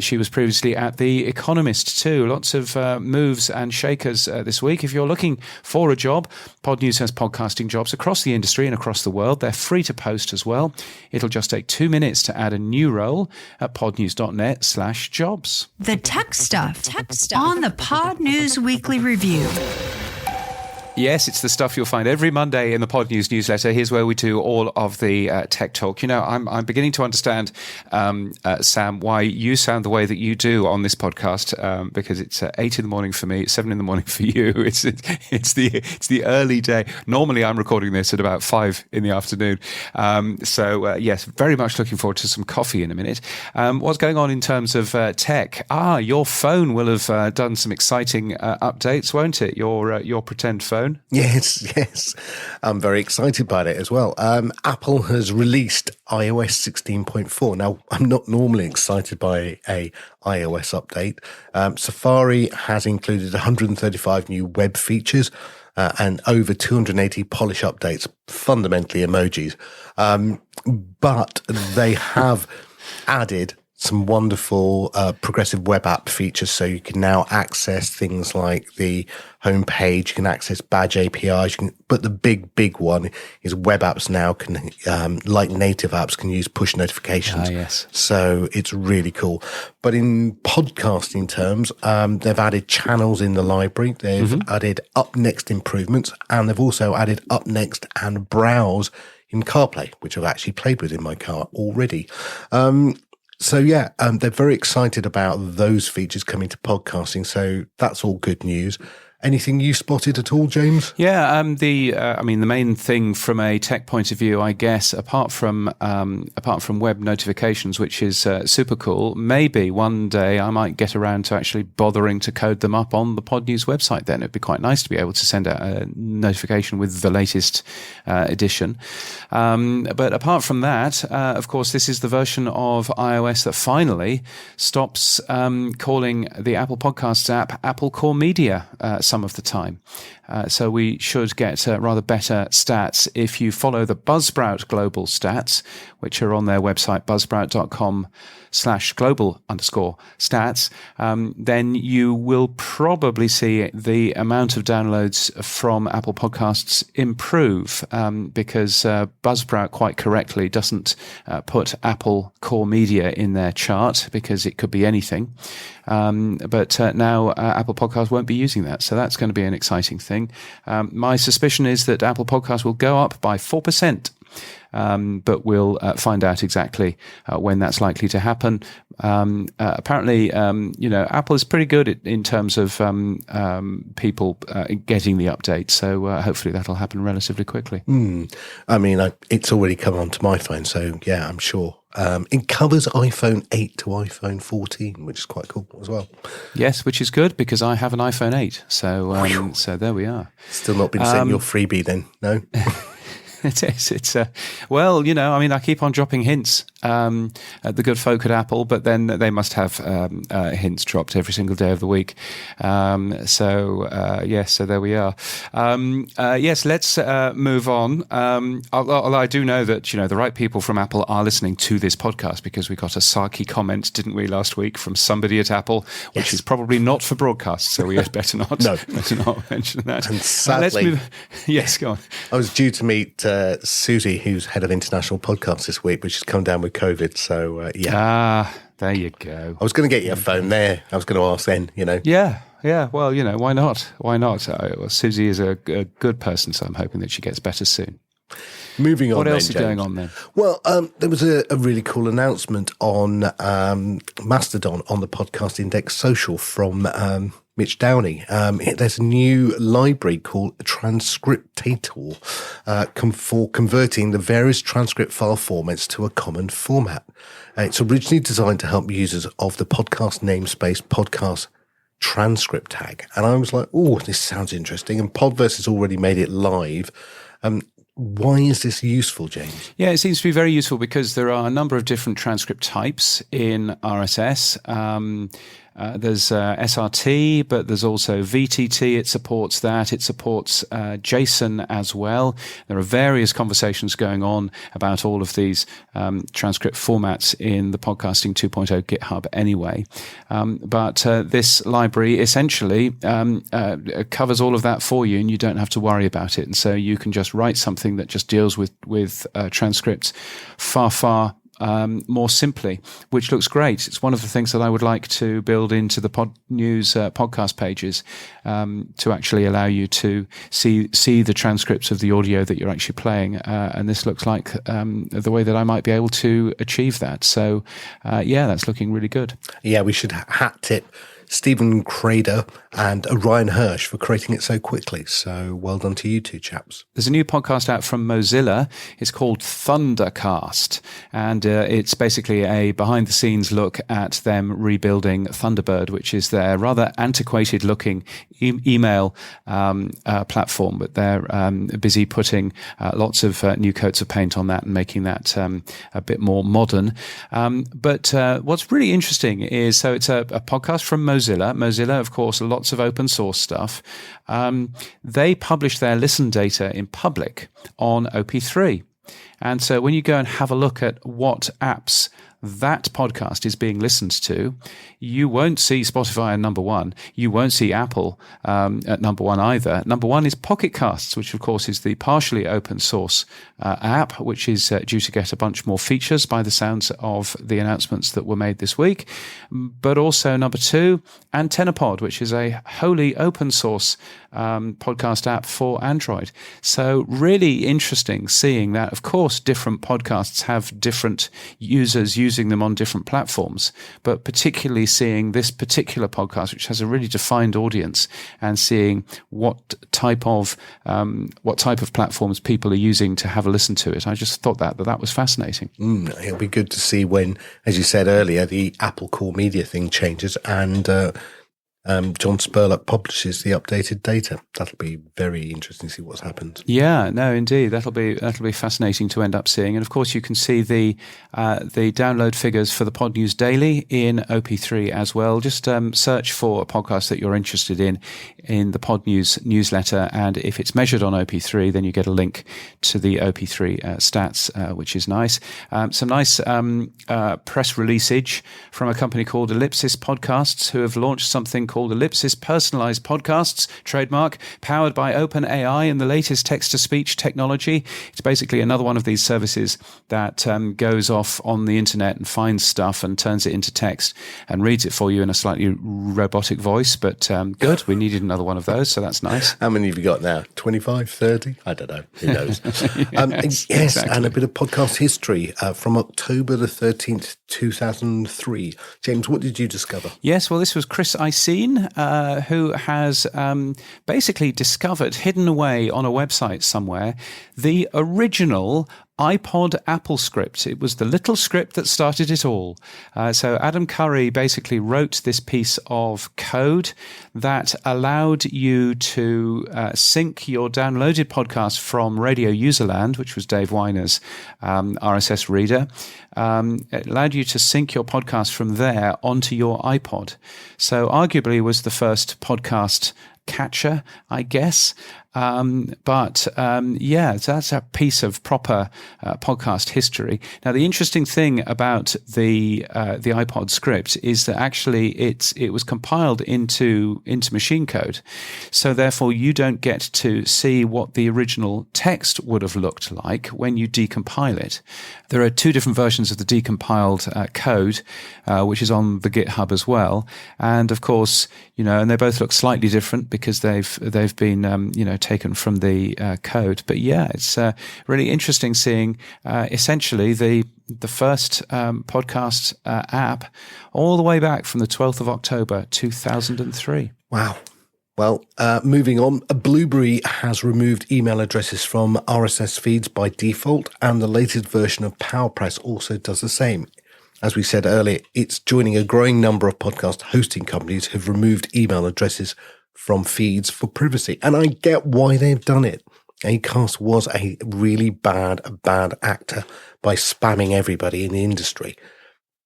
[SPEAKER 1] She was previously at The Economist too. Lots of moves and shakers this week. If you're looking for a job, Podnews has podcasting jobs across the industry and across the world. They're free to post as well. It'll just take 2 minutes to add a new role at podnews.net/jobs.
[SPEAKER 2] The tech stuff on the Podnews Weekly Review.
[SPEAKER 1] Yes, it's the stuff you'll find every Monday in the Podnews newsletter. Here's where we do all of the tech talk. You know, I'm beginning to understand, Sam, why you sound the way that you do on this podcast, because it's 8 in the morning for me, it's 7 in the morning for you. It's the early day. Normally, I'm recording this at about 5 in the afternoon. Yes, very much looking forward to some coffee in a minute. What's going on in terms of tech? Your phone will have done some exciting updates, won't it? Your pretend phone.
[SPEAKER 3] Yes. I'm very excited about it as well. Apple has released iOS 16.4. Now, I'm not normally excited by a iOS update. Safari has included 135 new web features and over 280 polish updates, fundamentally emojis. But they have added some wonderful progressive web app features. So you can now access things like the homepage, you can access badge APIs, but the big one is web apps now can, like native apps, can use push notifications.
[SPEAKER 1] Yes.
[SPEAKER 3] So it's really cool. But in podcasting terms, they've added channels in the library. They've added up next improvements, and they've also added up next and browse in CarPlay, which I've actually played with in my car already. They're very excited about those features coming to podcasting. So that's all good news. Anything you spotted at all, James?
[SPEAKER 1] Yeah, the main thing from a tech point of view, I guess, apart from web notifications, which is super cool. Maybe one day I might get around to actually bothering to code them up on the Podnews website. Then it'd be quite nice to be able to send out a notification with the latest edition. But apart from that, of course, this is the version of iOS that finally stops calling the Apple Podcasts app Apple Core Media some of the time. So we should get rather better stats if you follow the Buzzsprout global stats, which are on their website, buzzsprout.com/global_stats. Then you will probably see the amount of downloads from Apple Podcasts improve because Buzzsprout quite correctly doesn't put Apple Core Media in their chart because it could be anything. But now Apple Podcasts won't be using that. So that's going to be an exciting thing. My suspicion is that Apple Podcasts will go up by 4%. But we'll find out exactly when that's likely to happen. Apparently, Apple is pretty good in terms of people getting the update. So hopefully that'll happen relatively quickly.
[SPEAKER 3] It's already come onto my phone. So, yeah, I'm sure. It covers iPhone 8 to iPhone 14, which is quite cool as well.
[SPEAKER 1] Yes, which is good because I have an iPhone 8. So there we are.
[SPEAKER 3] Still not been sent your freebie then, no?
[SPEAKER 1] It is. It's I keep on dropping hints at the good folk at Apple, but then they must have hints dropped every single day of the week. So there we are. Yes, let's move on. Although I do know that the right people from Apple are listening to this podcast because we got a sarky comment, didn't we, last week from somebody at Apple, which is probably not for broadcast. So we had better not. Better not mention that.
[SPEAKER 3] And sadly,
[SPEAKER 1] let's move. Yes, go on.
[SPEAKER 3] I was due to meet Susie, who's head of international podcasts this week, but she's come down with COVID. So,
[SPEAKER 1] there you go.
[SPEAKER 3] I was going to get you a phone there. I was going to ask then,
[SPEAKER 1] Yeah. Well, why not? Why not? Susie is a good person, so I'm hoping that she gets better soon.
[SPEAKER 3] Moving on.
[SPEAKER 1] What else
[SPEAKER 3] is
[SPEAKER 1] going on then?
[SPEAKER 3] Well, there was a really cool announcement on Mastodon on the Podcast Index Social from Mitch Downey. There's a new library called Transcriptator for converting the various transcript file formats to a common format. It's originally designed to help users of the podcast namespace podcast transcript tag. And I was like, oh, this sounds interesting. And Podverse has already made it live. Why is this useful, James?
[SPEAKER 1] Yeah, it seems to be very useful because there are a number of different transcript types in RSS. There's SRT, but there's also VTT. It supports that. It supports JSON as well. There are various conversations going on about all of these transcript formats in the Podcasting 2.0 GitHub anyway. But this library essentially covers all of that for you, and you don't have to worry about it. And so you can just write something that just deals with transcripts far more simply, which looks great. It's one of the things that I would like to build into the Podnews podcast pages to actually allow you to see the transcripts of the audio that you're actually playing. And this looks like the way that I might be able to achieve that. So, that's looking really good. Yeah,
[SPEAKER 3] we should hat tip Stephen Crader and Ryan Hirsch for creating it so quickly. So well done to you two chaps.
[SPEAKER 1] There's a new podcast out from Mozilla. It's called Thundercast, and it's basically a behind-the-scenes look at them rebuilding Thunderbird, which is their rather antiquated-looking email platform, but they're busy putting lots of new coats of paint on that and making that a bit more modern. But what's really interesting is, so it's a podcast from Mozilla. Mozilla, of course, lots of open source stuff. They publish their listen data in public on OP3. And so when you go and have a look at what apps that podcast is being listened to, you won't see Spotify at number one. You won't see Apple at number one either. Number one is Pocket Casts, which of course is the partially open source app, which is due to get a bunch more features by the sounds of the announcements that were made this week. But also number two, AntennaPod, which is a wholly open source podcast app for Android. So really interesting seeing that. Of course, different podcasts have different users using them on different platforms, but particularly seeing this particular podcast, which has a really defined audience, and seeing what type of platforms people are using to have a listen to it. I just thought that was fascinating.
[SPEAKER 3] It'll be good to see when, as you said earlier, the Apple Core Media thing changes and John Spurlock publishes the updated data. That'll be very interesting to see what's happened.
[SPEAKER 1] Yeah, no, indeed, that'll be fascinating to end up seeing. And of course, you can see the download figures for the Podnews Daily in OP3 as well. Just search for a podcast that you're interested in the Podnews newsletter, and if it's measured on OP3, then you get a link to the OP3 stats, which is nice. Some nice press releaseage from a company called Ellipsis Podcasts, who have launched something called Ellipsis Personalized Podcasts, trademark, powered by OpenAI and the latest text-to-speech technology. It's basically another one of these services that goes off on the internet and finds stuff and turns it into text and reads it for you in a slightly robotic voice. But good, we needed another one of those, so that's nice.
[SPEAKER 3] How many have you got now? 25, 30? I don't know. Who knows? Yes,
[SPEAKER 1] exactly.
[SPEAKER 3] And a bit of podcast history from October the 13th, 2003. James, what did you discover?
[SPEAKER 1] Yes, well, this was Chris Icene, who has basically discovered, hidden away on a website somewhere, the original iPod Apple script. It was the little script that started it all. So Adam Curry basically wrote this piece of code that allowed you to sync your downloaded podcast from Radio Userland, which was Dave Weiner's RSS reader. It allowed you to sync your podcast from there onto your iPod. So arguably was the first podcast catcher, I guess. But that's a piece of proper podcast history. Now, the interesting thing about the iPod script is that actually it was compiled into machine code, so therefore you don't get to see what the original text would have looked like when you decompile it. There are two different versions of the decompiled code, which is on the GitHub as well, and of course, and they both look slightly different because they've been taken from the code. But yeah, it's really interesting seeing essentially the first podcast app all the way back from the 12th of October 2003.
[SPEAKER 3] Wow. Well, moving on, Blueberry has removed email addresses from RSS feeds by default, and the latest version of PowerPress also does the same. As we said earlier, it's joining a growing number of podcast hosting companies who've removed email addresses from feeds for privacy. And I get why they've done it. Acast was a really bad actor by spamming everybody in the industry.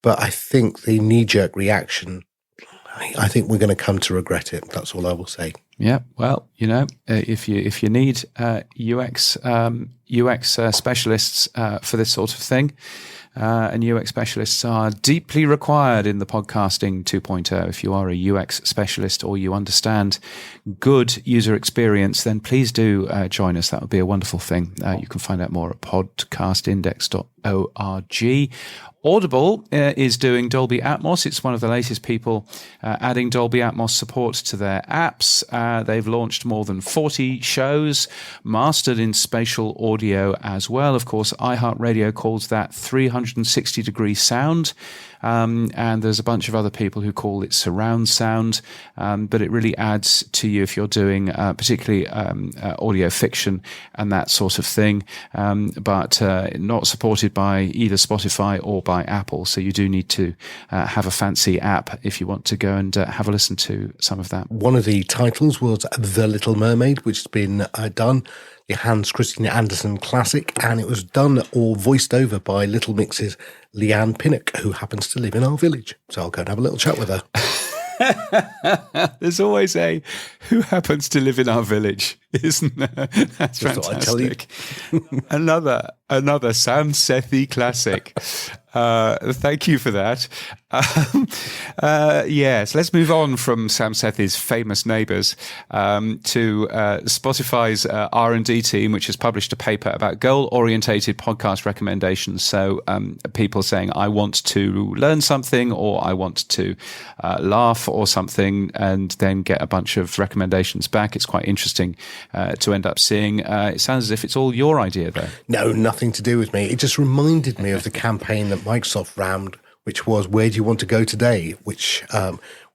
[SPEAKER 3] But I think the knee-jerk reaction, I think we're going to come to regret it. That's all I will say.
[SPEAKER 1] Yeah, well, if you need UX specialists for this sort of thing, and UX specialists are deeply required in the podcasting 2.0. If you are a UX specialist or you understand good user experience, then please do join us. That would be a wonderful thing. You can find out more at podcastindex.org. Audible is doing Dolby Atmos. It's one of the latest people adding Dolby Atmos support to their apps. They've launched more than 40 shows, mastered in spatial audio as well. Of course, iHeartRadio calls that 360-degree sound. And there's a bunch of other people who call it surround sound, but it really adds to you if you're doing particularly audio fiction and that sort of thing, but not supported by either Spotify or by Apple. So you do need to have a fancy app if you want to go and have a listen to some of that.
[SPEAKER 3] One of the titles was The Little Mermaid, which has been done. The Hans Christian Andersen classic, and it was done or voiced over by Little Mix's Leanne Pinnock, who happens to live in our village. So I'll go and have a little chat with her.
[SPEAKER 1] There's always a who happens to live in our village. Isn't that? That's
[SPEAKER 3] Just thought I'd tell you.
[SPEAKER 1] fantastic. Another Sam Sethi classic. Thank you for that. Yes, let's move on from Sam Sethi's famous neighbours to Spotify's R&D team, which has published a paper about goal-orientated podcast recommendations. So people saying, I want to learn something, or I want to laugh or something, and then get a bunch of recommendations back. It's quite interesting to end up seeing. It sounds as if it's all your idea, though.
[SPEAKER 3] No, nothing to do with me. It just reminded me of the campaign that Microsoft ran, which was "Where do you want to go today?" which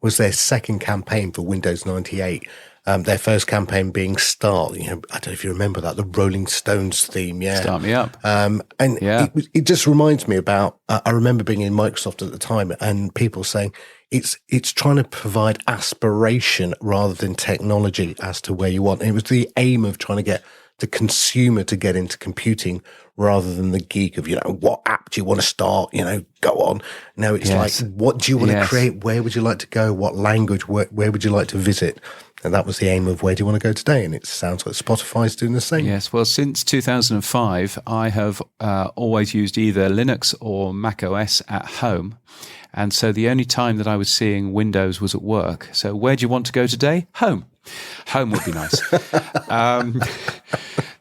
[SPEAKER 3] was their second campaign for Windows 98. Their first campaign being Start. I don't know if you remember that, the Rolling Stones theme. Yeah,
[SPEAKER 1] Start me up.
[SPEAKER 3] It just reminds me about. I remember being in Microsoft at the time, and people saying it's trying to provide aspiration rather than technology as to where you want. And it was the aim of trying to get the consumer to get into computing rather than the geek of, what app do you want to start, go on. No, it's like, what do you want to create? Where would you like to go? What language? Where would you like to visit? And that was the aim of Where Do You Want to Go Today? And it sounds like Spotify's doing the same.
[SPEAKER 1] Yes, well, since 2005, I have always used either Linux or Mac OS at home. And so the only time that I was seeing Windows was at work. So where do you want to go today? Home. Home would be nice.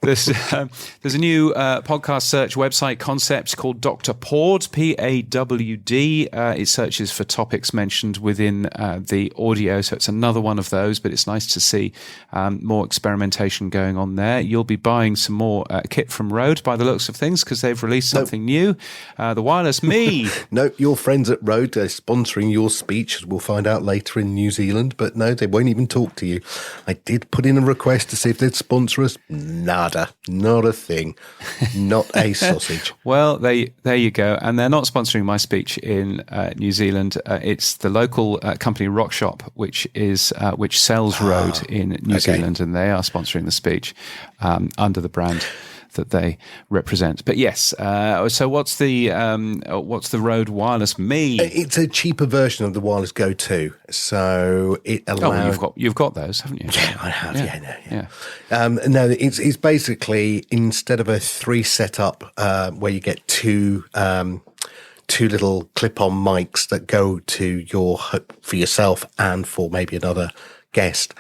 [SPEAKER 1] There's a new podcast search website concept called Dr. Pod, P-A-W-D. It searches for topics mentioned within the audio. So it's another one of those, but it's nice to see more experimentation going on there. You'll be buying some more kit from Rode by the looks of things, because they've released something new, the Wireless Me.
[SPEAKER 3] No, your friends at Rode are sponsoring your speech, as we'll find out later, in New Zealand. But no, they won't even talk to you. I did put in a request to see if they'd sponsor us. Nada. Not a thing. Not a sausage.
[SPEAKER 1] Well, there you go. And they're not sponsoring my speech in New Zealand. It's the local company Rockshop, which sells Rode in New Zealand, and they are sponsoring the speech under the brand that they represent. But yes, so what's the Rode Wireless Me?
[SPEAKER 3] It's a cheaper version of the Wireless Go 2. So it allows...
[SPEAKER 1] Oh, you've got those, haven't you?
[SPEAKER 3] Yeah, I have. Yeah. No, it's basically, instead of a 3 setup where you get two little clip-on mics that go to for yourself and for maybe another guest.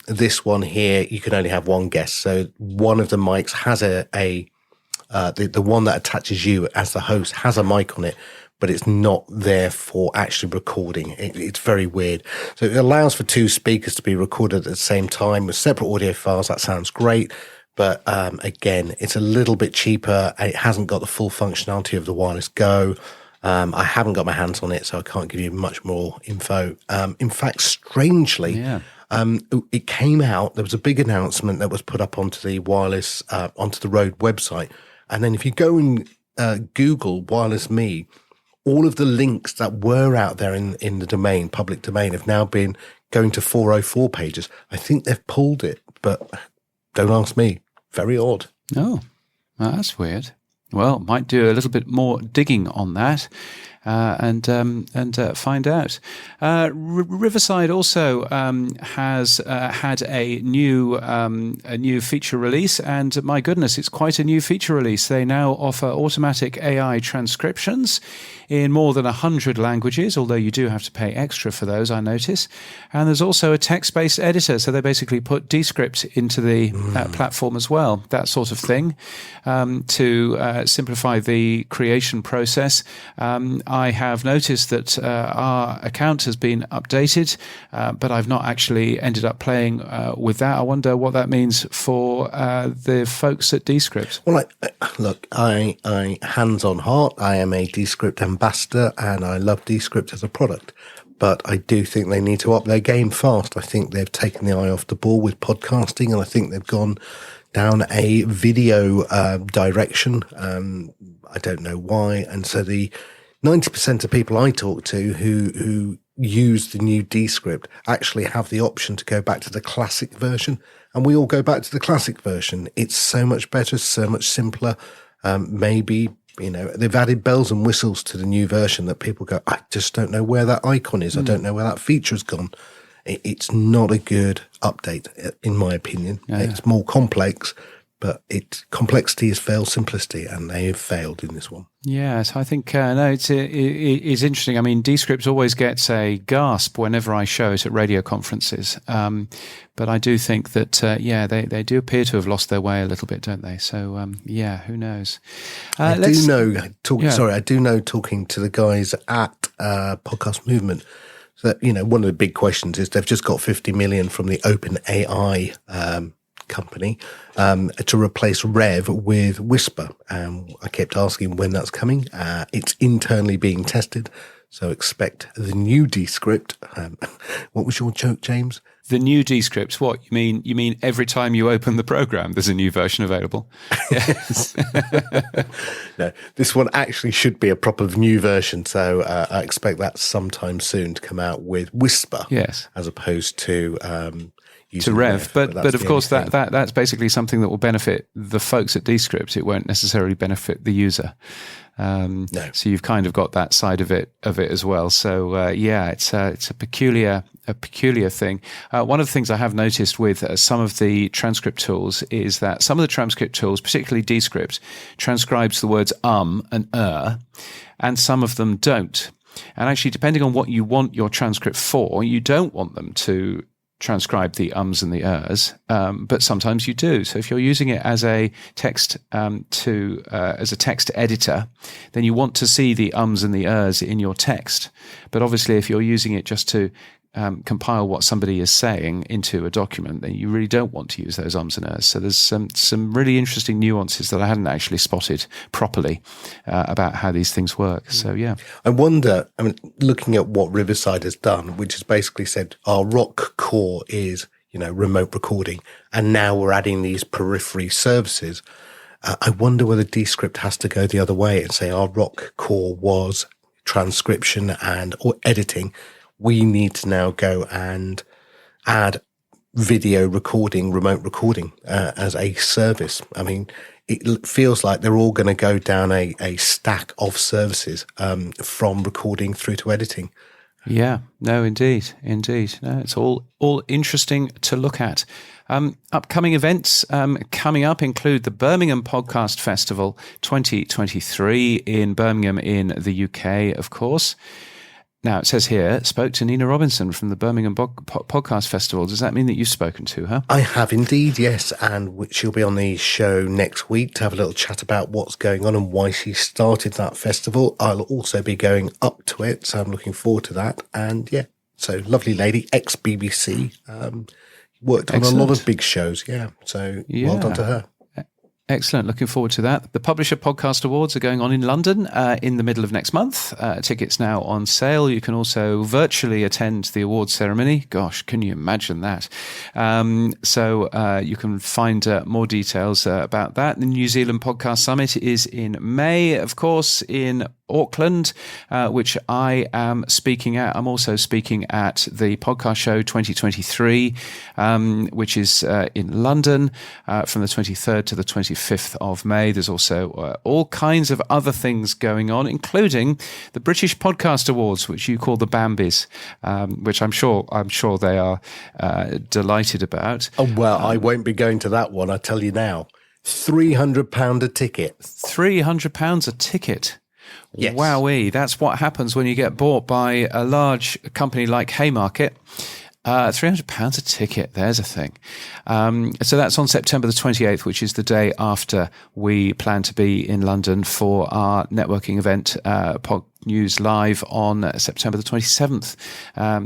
[SPEAKER 3] This one here, you can only have one guest. So one of the mics has the one that attaches you as the host has a mic on it, but it's not there for actually recording. It's very weird. So it allows for 2 speakers to be recorded at the same time with separate audio files. That sounds great. But again, it's a little bit cheaper. It hasn't got the full functionality of the Wireless Go. I haven't got my hands on it, so I can't give you much more info. In fact, strangely, it came out, there was a big announcement that was put up onto the wireless, onto the Rode website. And then if you go and Google Wireless Me, all of the links that were out there in the domain, public domain, have now been going to 404 pages. I think they've pulled it, but don't ask me. Very odd.
[SPEAKER 1] Oh, well, that's weird. Well, might do a little bit more digging on that and find out. Riverside also has had a new feature release, and my goodness, it's quite a new feature release. They now offer automatic AI transcriptions in more than 100 languages, although you do have to pay extra for those, I notice. And there's also a text-based editor, so they basically put Descript into the platform as well, that sort of thing, to simplify the creation process. I have noticed that our account has been updated, but I've not actually ended up playing with that. I wonder what that means for the folks at Descript.
[SPEAKER 3] Well, look, I hands on heart, I am a Descript ambassador, and I love Descript as a product. But I do think they need to up their game fast. I think they've taken the eye off the ball with podcasting, and I think they've gone down a video direction. I don't know why. And so the 90% of people I talk to who use the new Descript actually have the option to go back to the classic version. And we all go back to the classic version. It's so much better, so much simpler. Maybe, they've added bells and whistles to the new version that people go, I just don't know where that icon is. I don't know where that feature's gone. It's not a good update, in my opinion.
[SPEAKER 1] Yeah.
[SPEAKER 3] It's more complex, but complexity has failed simplicity, and they have failed in this one.
[SPEAKER 1] Yeah, so I think it's interesting. I mean, Descript always gets a gasp whenever I show it at radio conferences, but I do think that they do appear to have lost their way a little bit, don't they? So who knows?
[SPEAKER 3] I do know, talking to the guys at Podcast Movement, that one of the big questions is they've just got 50 million from the OpenAI company to replace Rev with Whisper. I kept asking when that's coming. It's internally being tested, so expect the new Descript. What was your joke, James?
[SPEAKER 1] The new Descript? What you mean? You mean every time you open the program, there's a new version available? Yes.
[SPEAKER 3] No, this one actually should be a proper new version. So I expect that sometime soon to come out with Whisper.
[SPEAKER 1] Yes,
[SPEAKER 3] as opposed to
[SPEAKER 1] Rev. But of course that's basically something that will benefit the folks at Descript. It won't necessarily benefit the user.
[SPEAKER 3] No.
[SPEAKER 1] So you've kind of got that side of it as well. So it's a peculiar thing. One of the things I have noticed with some of the transcript tools is that some of the transcript tools, particularly Descript, transcribes the words and and some of them don't. And actually, depending on what you want your transcript for, you don't want them to transcribe the ums and the ers, but sometimes you do. So if you're using it as a text as a text editor, then you want to see the ums and the ers in your text. But obviously, if you're using it just to compile what somebody is saying into a document, then you really don't want to use those ums and ers. So there's some really interesting nuances that I hadn't actually spotted properly about how these things work. So yeah,
[SPEAKER 3] I wonder. I mean, looking at what Riverside has done, which has basically said our rock core is remote recording, and now we're adding these periphery services. I wonder whether Descript has to go the other way and say our rock core was transcription or editing. We need to now go and add video recording, remote recording as a service. I mean, it feels like they're all going to go down a stack of services from recording through to editing.
[SPEAKER 1] Yeah, no, indeed. No, it's all interesting to look at. Upcoming events coming up include the Birmingham Podcast Festival 2023 in Birmingham in the UK, of course. Now, it says here, spoke to Nina Robinson from the Birmingham Podcast Festival. Does that mean that you've spoken to her?
[SPEAKER 3] I have indeed, yes. And she'll be on the show next week to have a little chat about what's going on and why she started that festival. I'll also be going up to it, so I'm looking forward to that. And yeah, so lovely lady, ex-BBC, worked on a lot of big shows. Yeah, so well done to her.
[SPEAKER 1] Excellent. Looking forward to that. The Publisher Podcast Awards are going on in London in the middle of next month. Tickets now on sale. You can also virtually attend the awards ceremony. Gosh, can you imagine that? So you can find more details about that. The New Zealand Podcast Summit is in May, of course, in Auckland, which I am speaking at. I'm also speaking at the Podcast Show 2023, which is in London from the 23rd to the 25th of May. There's also all kinds of other things going on, including the British Podcast Awards, which you call the Bambis, which I'm sure they are delighted about.
[SPEAKER 3] Oh, well, I won't be going to that one, I tell you now. £300 a ticket.
[SPEAKER 1] £300 a ticket.
[SPEAKER 3] Yes.
[SPEAKER 1] Wowee, that's what happens when you get bought by a large company like Haymarket. £300 a ticket, there's a thing. So that's on September the 28th, which is the day after we plan to be in London for our networking event, Podnews Live on September the 27th.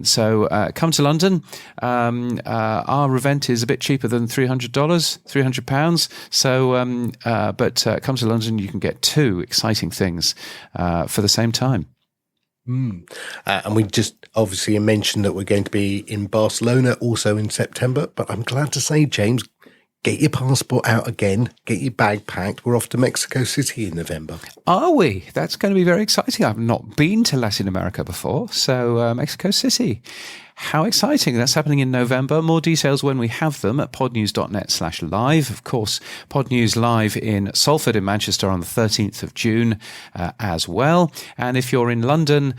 [SPEAKER 1] So come to London. Our event is a bit cheaper than £300. So, but come to London, you can get two exciting things for the same time.
[SPEAKER 3] And we just obviously mentioned that we're going to be in Barcelona also in September, but I'm glad to say, James, get your passport out again, get your bag packed. We're off to Mexico City in November.
[SPEAKER 1] Are we? That's going to be very exciting. I've not been to Latin America before, so Mexico City. How exciting. That's happening in November. More details when we have them at podnews.net/live. Of course, Podnews live in Salford in Manchester on the 13th of June as well. And if you're in London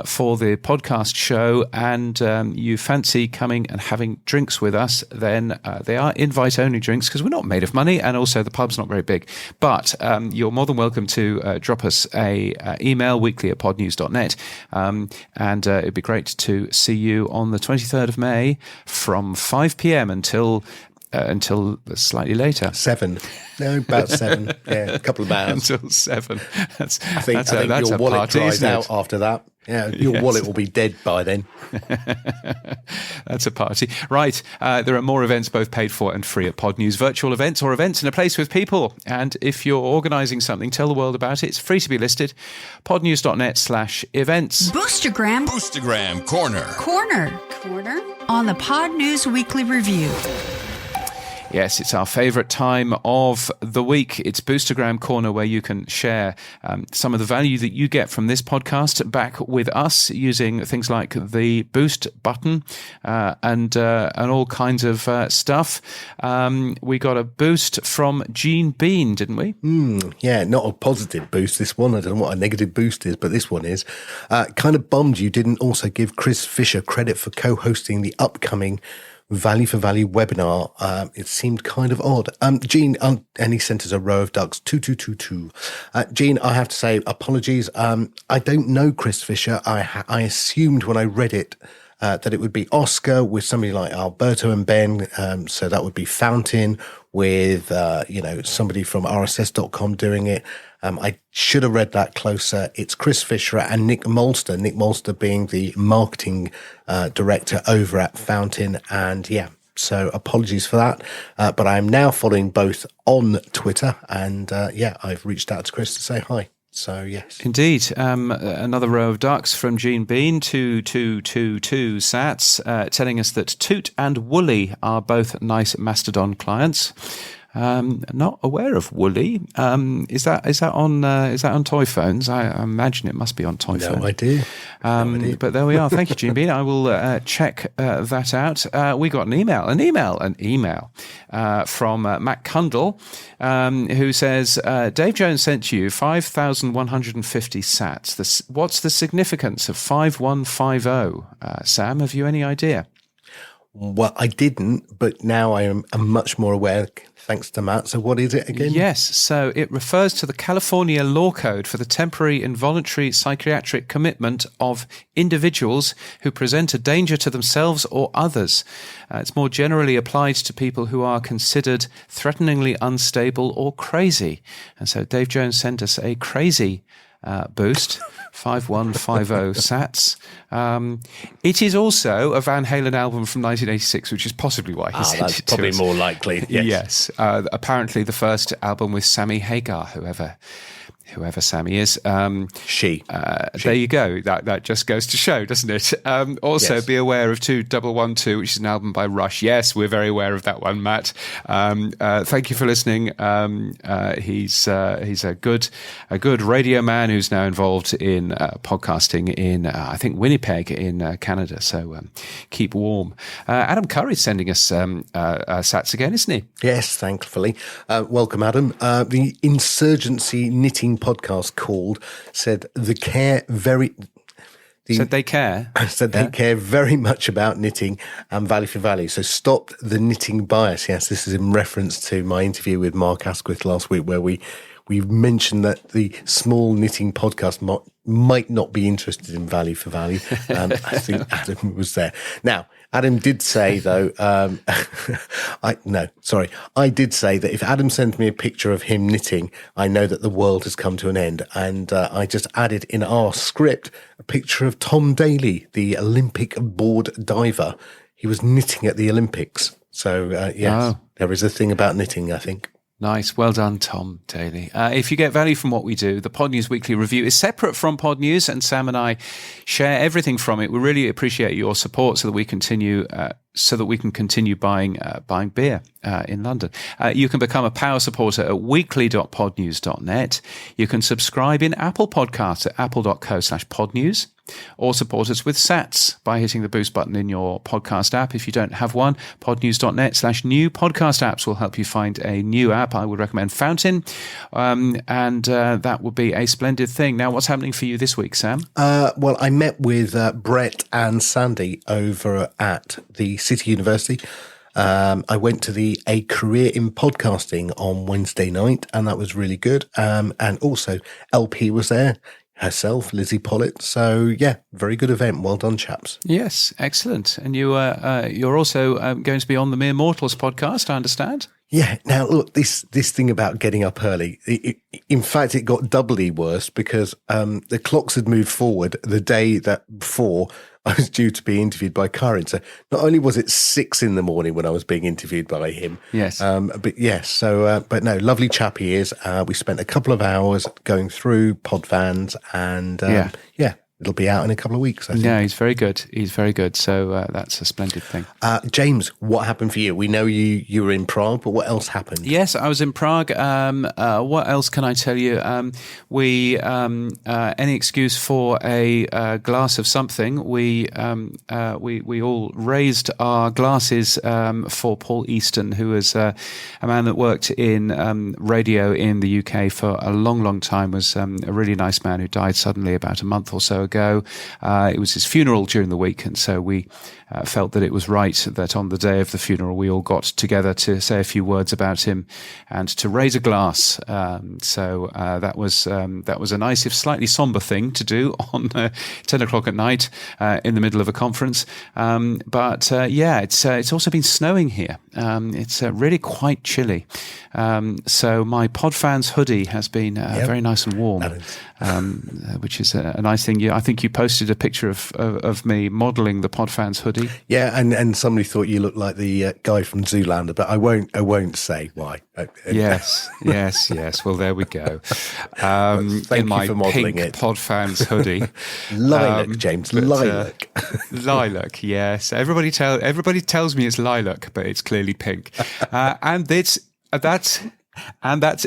[SPEAKER 1] for the podcast show and you fancy coming and having drinks with us, then they are invite-only drinks because we're not made of money and also the pub's not very big. But you're more than welcome to drop us a email weekly@podnews.net and it'd be great to see you on the 23rd of May from 5 p.m. until slightly later.
[SPEAKER 3] 7. No, about 7. Yeah, a couple of hours.
[SPEAKER 1] Until 7.
[SPEAKER 3] I think your wallet
[SPEAKER 1] party,
[SPEAKER 3] dries out after that. Yeah, your wallet will be dead by then.
[SPEAKER 1] That's a party. Right. There are more events, both paid for and free at Podnews. Virtual events or events in a place with people. And if you're organising something, tell the world about it. It's free to be listed. Podnews.net/events.
[SPEAKER 2] Boostergram Corner on the Podnews Weekly Review.
[SPEAKER 1] Yes, it's our favourite time of the week. It's Boostergram Corner, where you can share some of the value that you get from this podcast back with us using things like the boost button and all kinds of stuff. We got a boost from Gene Bean, didn't we?
[SPEAKER 3] Yeah, not a positive boost, this one. I don't know what a negative boost is, but this one is. Kind of bummed you didn't also give Chris Fisher credit for co-hosting the upcoming Value for Value webinar. It seemed kind of odd. Gene, and he sent us a row of ducks, 2222. Gene, I have to say, apologies. I don't know Chris Fisher. I assumed when I read it that it would be Oscar with somebody like Alberto and Ben. So that would be Fountain with, somebody from RSS.com doing it. I should have read that closer. It's Chris Fisher and Nick Molster. Nick Molster being the marketing director over at Fountain. And yeah, so apologies for that. But I'm now following both on Twitter. And I've reached out to Chris to say hi. So, yes.
[SPEAKER 1] Indeed. Another row of ducks from Gene Bean, 2222 sats, telling us that Toot and Woolly are both nice Mastodon clients. Not aware of Woolly. Is that on toy phones? I imagine it must be on toy phones.
[SPEAKER 3] No idea.
[SPEAKER 1] But there we are. Thank you, Gene Bean. I will check that out. We got an email from Matt Cundall, who says, Dave Jones sent you 5,150 sats. What's the significance of 5150? Sam, have you any idea?
[SPEAKER 3] Well, I didn't, but now I am much more aware, thanks to Matt. So what is it again?
[SPEAKER 1] Yes, so it refers to the California Law Code for the temporary involuntary psychiatric commitment of individuals who present a danger to themselves or others. It's more generally applied to people who are considered threateningly unstable or crazy. And so Dave Jones sent us a crazy boost. 5150 sats. It is also a Van Halen album from 1986, which is possibly why he sent
[SPEAKER 3] that's
[SPEAKER 1] it to
[SPEAKER 3] probably
[SPEAKER 1] us.
[SPEAKER 3] more likely. Yes.
[SPEAKER 1] Apparently the first album with Sammy Hagar, whoever Sammy is.
[SPEAKER 3] She.
[SPEAKER 1] There you go. That just goes to show, doesn't it? Also,
[SPEAKER 3] Yes.
[SPEAKER 1] Be aware of 2112, which is an album by Rush. Yes, we're very aware of that one, Matt. Thank you for listening. He's a good radio man who's now involved in podcasting in I think Winnipeg in Canada. So keep warm. Adam Curry's sending us sats again, isn't he?
[SPEAKER 3] Yes, thankfully. Welcome, Adam. The Insurgency Knitting podcast said they care very much about knitting and value for value. So stop the knitting bias. Yes, this is in reference to my interview with Mark Asquith last week, where we mentioned that the small knitting podcast might not be interested in value for value. I think Adam was there. Now, Adam did say, though, I did say that if Adam sends me a picture of him knitting, I know that the world has come to an end. And I just added in our script a picture of Tom Daley, the Olympic board diver. He was knitting at the Olympics. So, yes, There is a thing about knitting, I think.
[SPEAKER 1] Nice. Well done, Tom Daly. If you get value from what we do, the Podnews Weekly Review is separate from Podnews, and Sam and I share everything from it. We really appreciate your support so that we can continue buying beer in London. You can become a power supporter at weekly.podnews.net. You can subscribe in Apple Podcasts at apple.co/podnews. or support us with sats by hitting the boost button in your podcast app. If you don't have one, podnews.net/new podcast apps will help you find a new app. I would recommend Fountain, and that would be a splendid thing. Now, what's happening for you this week, Sam?
[SPEAKER 3] Well, I met with Brett and Sandy over at the City University. I went to a career in podcasting on Wednesday night, and that was really good. And also LP was there herself, Lizzie Pollitt. So yeah, very good event. Well done, chaps.
[SPEAKER 1] Yes, excellent. And you're also going to be on the Mere Mortals podcast, I understand.
[SPEAKER 3] Yeah. Now, look, this thing about getting up early, in fact, it got doubly worse because the clocks had moved forward the day that before I was due to be interviewed by Karen. So not only was it 6 a.m. when I was being interviewed by him.
[SPEAKER 1] Yes.
[SPEAKER 3] But yes. So, but no, lovely chap he is. We spent a couple of hours going through pod vans and yeah. It'll be out in a couple of weeks, I think.
[SPEAKER 1] Yeah, he's very good. He's very good. So that's a splendid thing.
[SPEAKER 3] James, what happened for you? We know you were in Prague, but what else happened?
[SPEAKER 1] Yes, I was in Prague. What else can I tell you? We any excuse for a glass of something. We all raised our glasses for Paul Easton, who was a man that worked in radio in the UK for a long, long time. Was a really nice man who died suddenly about a month or so ago. It was his funeral during the week, and so we felt that it was right that on the day of the funeral we all got together to say a few words about him and to raise a glass. So that was a nice, if slightly somber thing to do on 10 o'clock at night in the middle of a conference. But it's also been snowing here. It's really quite chilly. So my Podfans hoodie has been very nice and warm, which is a nice thing. I think you posted a picture of me modelling the Podfans hoodie. Yeah,
[SPEAKER 3] and somebody thought you looked like the guy from Zoolander, but I won't say why.
[SPEAKER 1] Yes. Well, there we go.
[SPEAKER 3] Thank
[SPEAKER 1] in
[SPEAKER 3] you
[SPEAKER 1] my
[SPEAKER 3] for modelling
[SPEAKER 1] pink
[SPEAKER 3] it.
[SPEAKER 1] Podfans hoodie,
[SPEAKER 3] lilac, James, lilac.
[SPEAKER 1] Lilac. Yes, everybody tells me it's lilac, but it's clearly pink, and that's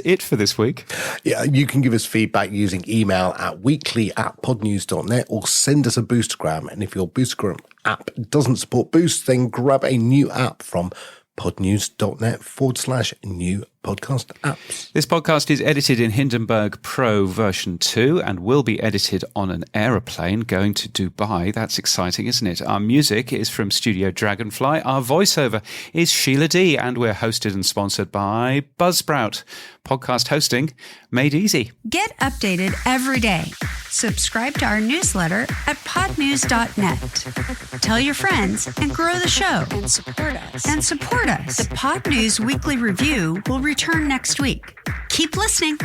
[SPEAKER 1] it for this week.
[SPEAKER 3] Yeah, you can give us feedback using email at weekly@podnews.net or send us a Boostergram. And if your Boostergram app doesn't support Boost, then grab a new app from podnews.net/new podcast apps.
[SPEAKER 1] This podcast is edited in Hindenburg Pro version 2 and will be edited on an aeroplane going to Dubai. That's exciting, isn't it? Our music is from Studio Dragonfly. Our voiceover is Sheila D. And we're hosted and sponsored by Buzzsprout. Podcast hosting made easy.
[SPEAKER 2] Get updated every day. Subscribe to our newsletter at podnews.net. Tell your friends and grow the show.
[SPEAKER 7] And support us.
[SPEAKER 2] The Pod News Weekly Review will return next week. Keep listening.